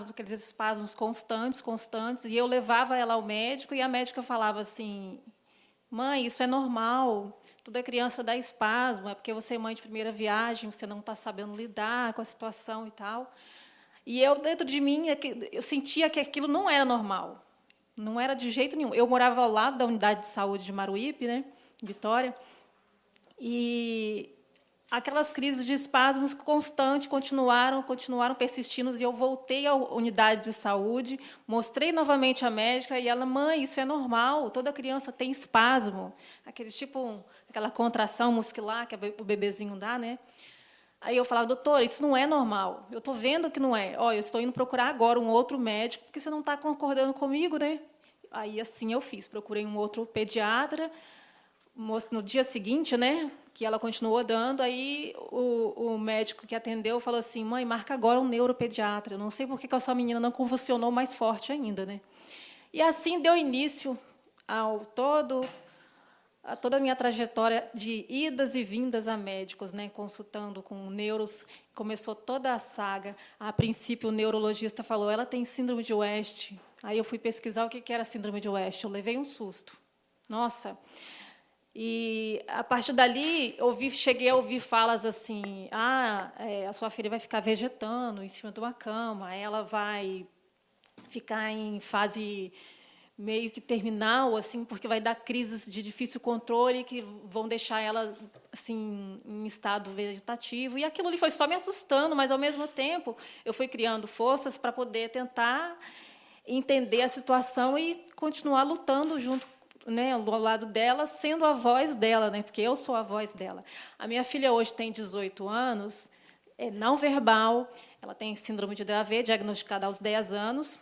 Aqueles espasmos constantes, e eu levava ela ao médico e a médica falava assim: mãe, isso é normal, toda criança dá espasmo, é porque você é mãe de primeira viagem, você não está sabendo lidar com a situação e tal. E eu, dentro de mim, eu sentia que aquilo não era normal. Não era de jeito nenhum. Eu morava ao lado da unidade de saúde de Maruípe, né, Vitória, e aquelas crises de espasmos constantes continuaram persistindo, e eu voltei à unidade de saúde, mostrei novamente à médica, e ela: mãe, isso é normal, toda criança tem espasmo, aquela contração muscular que o bebezinho dá, né? Aí eu falava: doutora, isso não é normal, eu estou vendo que não é. Eu estou indo procurar agora um outro médico, porque você não está concordando comigo, né? Aí, assim, eu fiz, procurei um outro pediatra. No dia seguinte, né, que ela continuou dando, aí o médico que atendeu falou assim: mãe, marca agora um neuropediatra. Eu não sei por que a sua menina não convulsionou mais forte ainda, né? E assim deu início a toda a minha trajetória de idas e vindas a médicos, né, consultando com neuros. Começou toda a saga. A princípio, o neurologista falou: ela tem síndrome de West. Aí eu fui pesquisar o que era síndrome de West. Eu levei um susto. Nossa! E, a partir dali, cheguei a ouvir falas assim, a sua filha vai ficar vegetando em cima de uma cama, ela vai ficar em fase meio que terminal, assim, porque vai dar crises de difícil controle que vão deixar ela assim, em estado vegetativo. E aquilo ali foi só me assustando, mas, ao mesmo tempo, eu fui criando forças para poder tentar entender a situação e continuar lutando junto, né, ao lado dela, sendo a voz dela, né, porque eu sou a voz dela. A minha filha hoje tem 18 anos, é não verbal, ela tem síndrome de Dravet, diagnosticada aos 10 anos,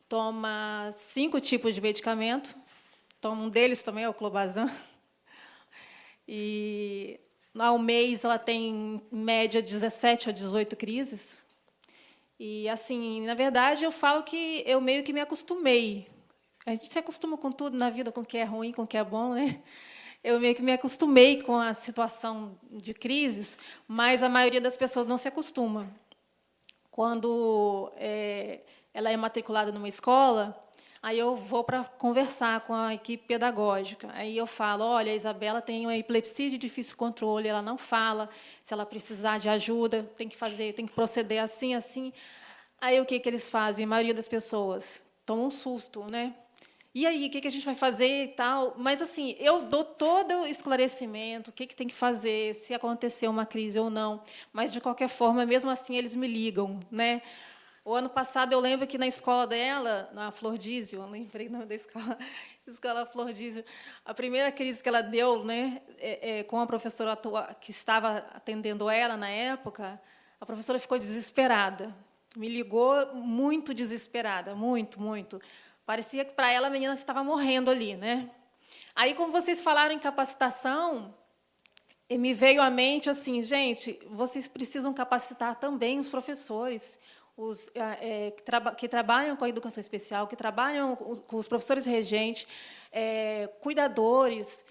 toma 5 tipos de medicamento, um deles também é o clobazam, e ao mês ela tem, em média, 17 a 18 crises. E, assim, na verdade, eu falo que eu meio que me acostumei. A gente se acostuma com tudo na vida, com o que é ruim, com o que é bom, né? Eu meio que me acostumei com a situação de crises, mas a maioria das pessoas não se acostuma. Quando ela é matriculada numa escola, aí eu vou para conversar com a equipe pedagógica. Aí eu falo, olha, a Isabela tem uma epilepsia de difícil controle, ela não fala, se ela precisar de ajuda, tem que proceder assim, assim. Aí o que eles fazem? A maioria das pessoas toma um susto, né? E aí, o que a gente vai fazer e tal? Mas, assim, eu dou todo o esclarecimento, o que tem que fazer, se acontecer uma crise ou não. Mas, de qualquer forma, mesmo assim, eles me ligam, né? O ano passado, eu lembro que na escola dela, na Flor Dísio, eu lembrei o nome da escola, escola Flor Dísio, a primeira crise que ela deu, né, com a professora que estava atendendo ela na época, a professora ficou desesperada. Me ligou muito desesperada, muito, muito. Parecia que, para ela, a menina estava morrendo ali, né? Aí, como vocês falaram em capacitação, me veio à mente assim, gente, vocês precisam capacitar também os professores, que trabalham com a educação especial, que trabalham com os professores regentes, cuidadores,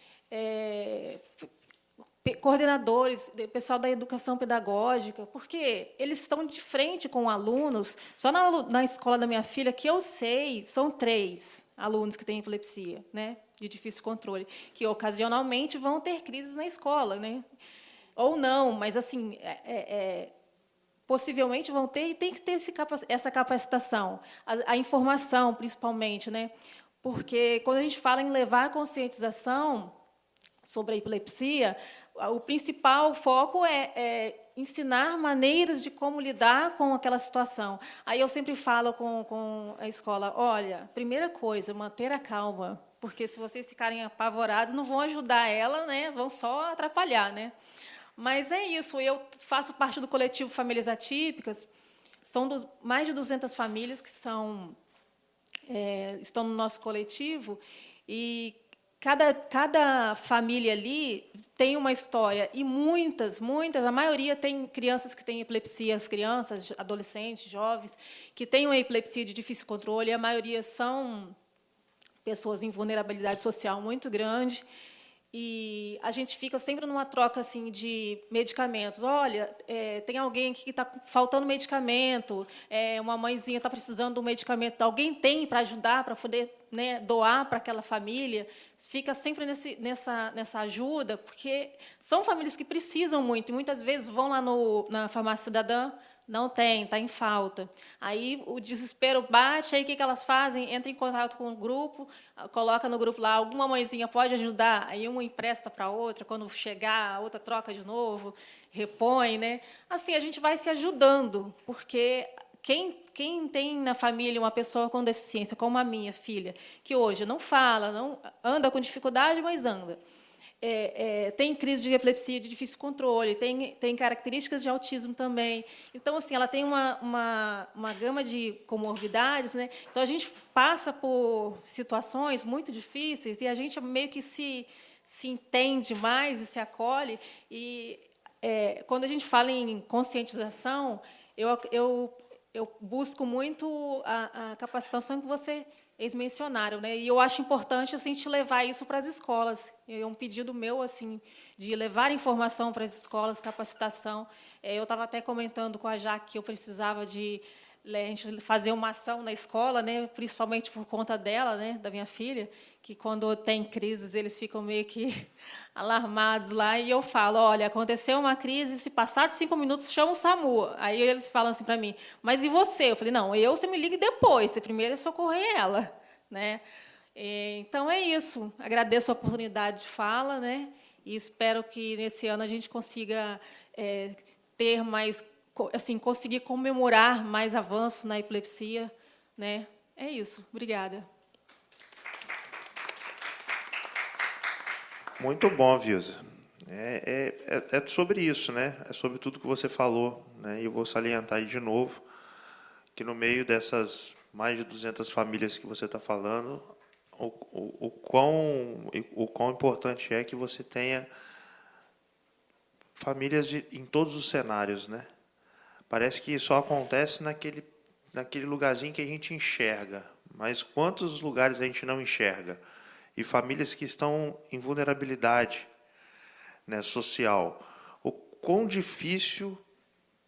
coordenadores, pessoal da educação pedagógica, porque eles estão de frente com alunos. Só na escola da minha filha, que eu sei, são 3 alunos que têm epilepsia, né, de difícil controle, que ocasionalmente vão ter crises na escola, né, ou não, mas, assim, possivelmente vão ter, e tem que ter essa capacitação, a informação, principalmente, né, porque, quando a gente fala em levar a conscientização sobre a epilepsia, o principal foco é ensinar maneiras de como lidar com aquela situação. Aí eu sempre falo com a escola, olha, primeira coisa, manter a calma, porque, se vocês ficarem apavorados, não vão ajudar ela, né, vão só atrapalhar, né? Mas é isso, eu faço parte do coletivo Famílias Atípicas, são mais de 200 famílias que estão no nosso coletivo, e cada família ali tem uma história, e muitas, a maioria tem crianças que têm epilepsia, as crianças, adolescentes, jovens, que têm uma epilepsia de difícil controle, e a maioria são pessoas em vulnerabilidade social muito grande, e a gente fica sempre numa troca assim de medicamentos. Olha, tem alguém aqui que está faltando medicamento, uma mãezinha está precisando de um medicamento, alguém tem para ajudar, para poder, né, doar para aquela família. Fica sempre nessa ajuda, porque são famílias que precisam muito, e muitas vezes vão lá na farmácia cidadã, não tem, está em falta. Aí o desespero bate, aí o que elas fazem? Entram em contato com o grupo, coloca no grupo lá, alguma mãezinha pode ajudar, aí uma empresta para a outra, quando chegar, a outra troca de novo, repõe, né? Assim, a gente vai se ajudando, porque quem tem na família uma pessoa com deficiência, como a minha filha, que hoje não fala, não anda com dificuldade, mas anda, tem crise de epilepsia de difícil controle, tem características de autismo também. Então, assim, ela tem uma gama de comorbidades, né? Então, a gente passa por situações muito difíceis e a gente meio que se entende mais e se acolhe. E, quando a gente fala em conscientização, eu busco muito a capacitação que eles mencionaram, né? E eu acho importante, assim, a gente levar isso para as escolas. É um pedido meu, assim, de levar informação para as escolas, capacitação. Eu estava até comentando com a Jaque que eu precisava de a gente fazer uma ação na escola, né, principalmente por conta dela, né, da minha filha, que quando tem crises eles ficam meio que alarmados lá, e eu falo, olha, aconteceu uma crise, se passar de 5 minutos, chama o SAMU. Aí eles falam assim para mim, mas e você? Eu falei, não, você me ligue depois, você primeiro é socorrer ela, né? Então é isso, agradeço a oportunidade de fala, né, e espero que nesse ano a gente consiga ter mais, assim, conseguir comemorar mais avanços na epilepsia, né? É isso. Obrigada. Muito bom, Vilza. É sobre isso, né? É sobre tudo que você falou, né? E eu vou salientar aí de novo que no meio dessas mais de 200 famílias que você está falando, o quão importante é que você tenha famílias em todos os cenários, né? Parece que só acontece naquele lugarzinho que a gente enxerga, mas quantos lugares a gente não enxerga? E famílias que estão em vulnerabilidade, né, social. O quão difícil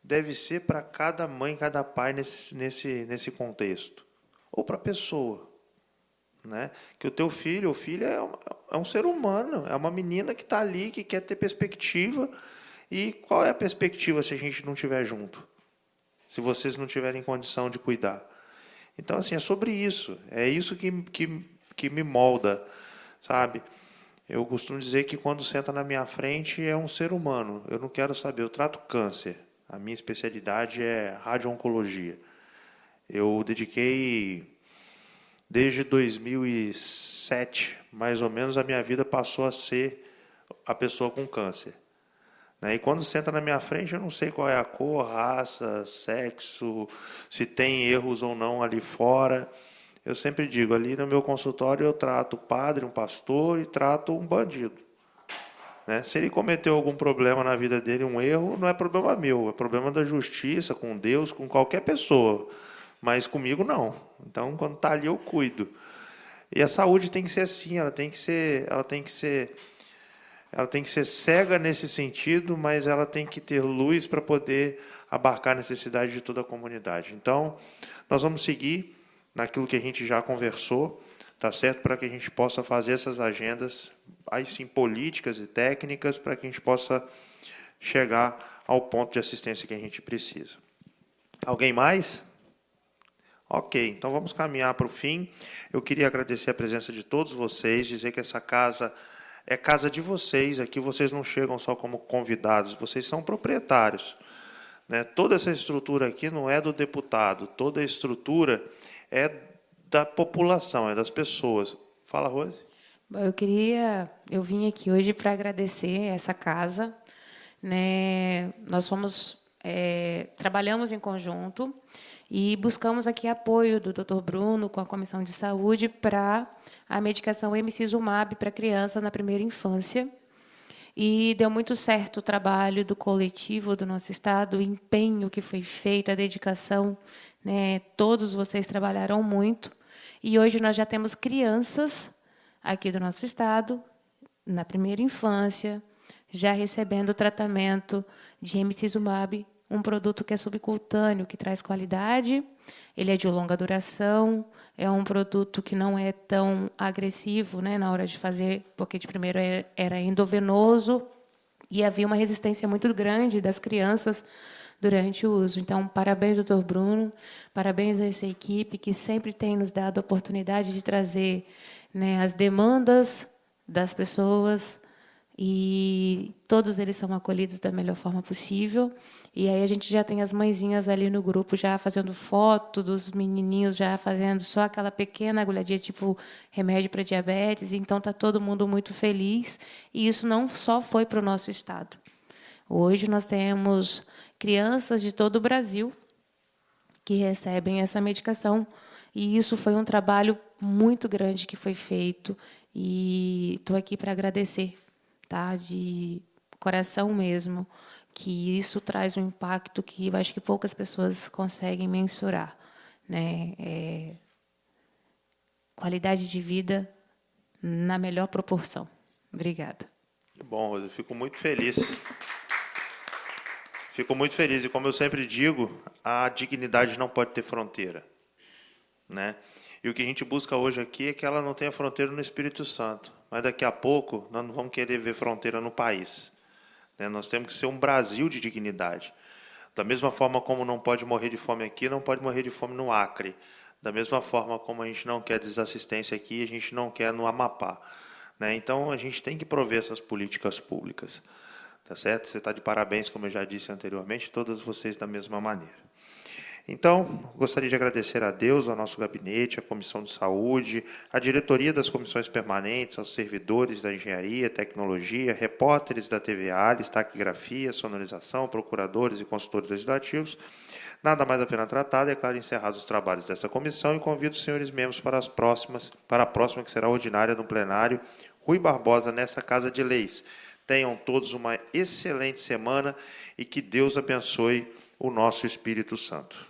deve ser para cada mãe, cada pai nesse contexto. Ou para a pessoa. Né? Que o teu filho ou filha é um ser humano, é uma menina que está ali, que quer ter perspectiva. E qual é a perspectiva se a gente não estiver junto? Se vocês não tiverem condição de cuidar? Então, assim, é sobre isso. É isso que me molda, sabe? Eu costumo dizer que quando senta na minha frente é um ser humano. Eu não quero saber, eu trato câncer. A minha especialidade é radio-oncologia. Eu dediquei, desde 2007, mais ou menos, a minha vida passou a ser a pessoa com câncer. E quando senta na minha frente, eu não sei qual é a cor, raça, sexo, se tem erros ou não ali fora. Eu sempre digo, ali no meu consultório eu trato o padre, um pastor e trato um bandido. Se ele cometeu algum problema na vida dele, um erro, não é problema meu, é problema da justiça, com Deus, com qualquer pessoa. Mas comigo não. Então, quando está ali, eu cuido. E a saúde tem que ser assim, ela tem que ser cega nesse sentido, mas ela tem que ter luz para poder abarcar a necessidade de toda a comunidade. Então, nós vamos seguir naquilo que a gente já conversou, tá certo? Para que a gente possa fazer essas agendas, aí sim, políticas e técnicas, para que a gente possa chegar ao ponto de assistência que a gente precisa. Alguém mais? Ok, então vamos caminhar para o fim. Eu queria agradecer a presença de todos vocês, dizer que essa casa é casa de vocês, aqui vocês não chegam só como convidados, vocês são proprietários. Toda essa estrutura aqui não é do deputado, toda a estrutura é da população, é das pessoas. Fala, Rose. Bom, eu vim aqui hoje para agradecer essa casa. Nós trabalhamos em conjunto e buscamos aqui apoio do Dr. Bruno com a Comissão de Saúde para a medicação Emicizumab para criança na primeira infância. E deu muito certo o trabalho do coletivo do nosso estado, o empenho que foi feito, a dedicação. Todos vocês trabalharam muito. E hoje nós já temos crianças aqui do nosso estado, na primeira infância, já recebendo o tratamento de Emicizumab, um produto que é subcutâneo, que traz qualidade, ele é de longa duração, é um produto que não é tão agressivo, na hora de fazer, porque de primeiro era endovenoso e havia uma resistência muito grande das crianças durante o uso. Então, parabéns, doutor Bruno, parabéns a essa equipe que sempre tem nos dado a oportunidade de trazer as demandas das pessoas, e todos eles são acolhidos da melhor forma possível. E aí a gente já tem as mãezinhas ali no grupo já fazendo foto dos menininhos, já fazendo só aquela pequena agulhadinha, tipo remédio para diabetes. Então, está todo mundo muito feliz. E isso não só foi para o nosso estado. Hoje nós temos crianças de todo o Brasil que recebem essa medicação. E isso foi um trabalho muito grande que foi feito. E estou aqui para agradecer, tá? De coração mesmo, que isso traz um impacto que eu acho que poucas pessoas conseguem mensurar. Qualidade de vida na melhor proporção. Obrigada. Que bom, Rosa. Fico muito feliz. Fico muito feliz. E como eu sempre digo, a dignidade não pode ter fronteira, né? E o que a gente busca hoje aqui é que ela não tenha fronteira no Espírito Santo. Mas daqui a pouco nós não vamos querer ver fronteira no país, né? Nós temos que ser um Brasil de dignidade. Da mesma forma como não pode morrer de fome aqui, não pode morrer de fome no Acre. Da mesma forma como a gente não quer desassistência aqui, a gente não quer no Amapá, né? Então, a gente tem que prover essas políticas públicas. Tá certo? Você está de parabéns, como eu já disse anteriormente, todas vocês da mesma maneira. Então, gostaria de agradecer a Deus, ao nosso gabinete, à Comissão de Saúde, à diretoria das comissões permanentes, aos servidores da Engenharia, Tecnologia, repórteres da TV Alice, taquigrafia, sonorização, procuradores e consultores legislativos. Nada mais a pena tratar, declaro encerrados os trabalhos dessa comissão e convido os senhores membros para a próxima, que será ordinária no plenário, Rui Barbosa, nessa Casa de Leis. Tenham todos uma excelente semana e que Deus abençoe o nosso Espírito Santo.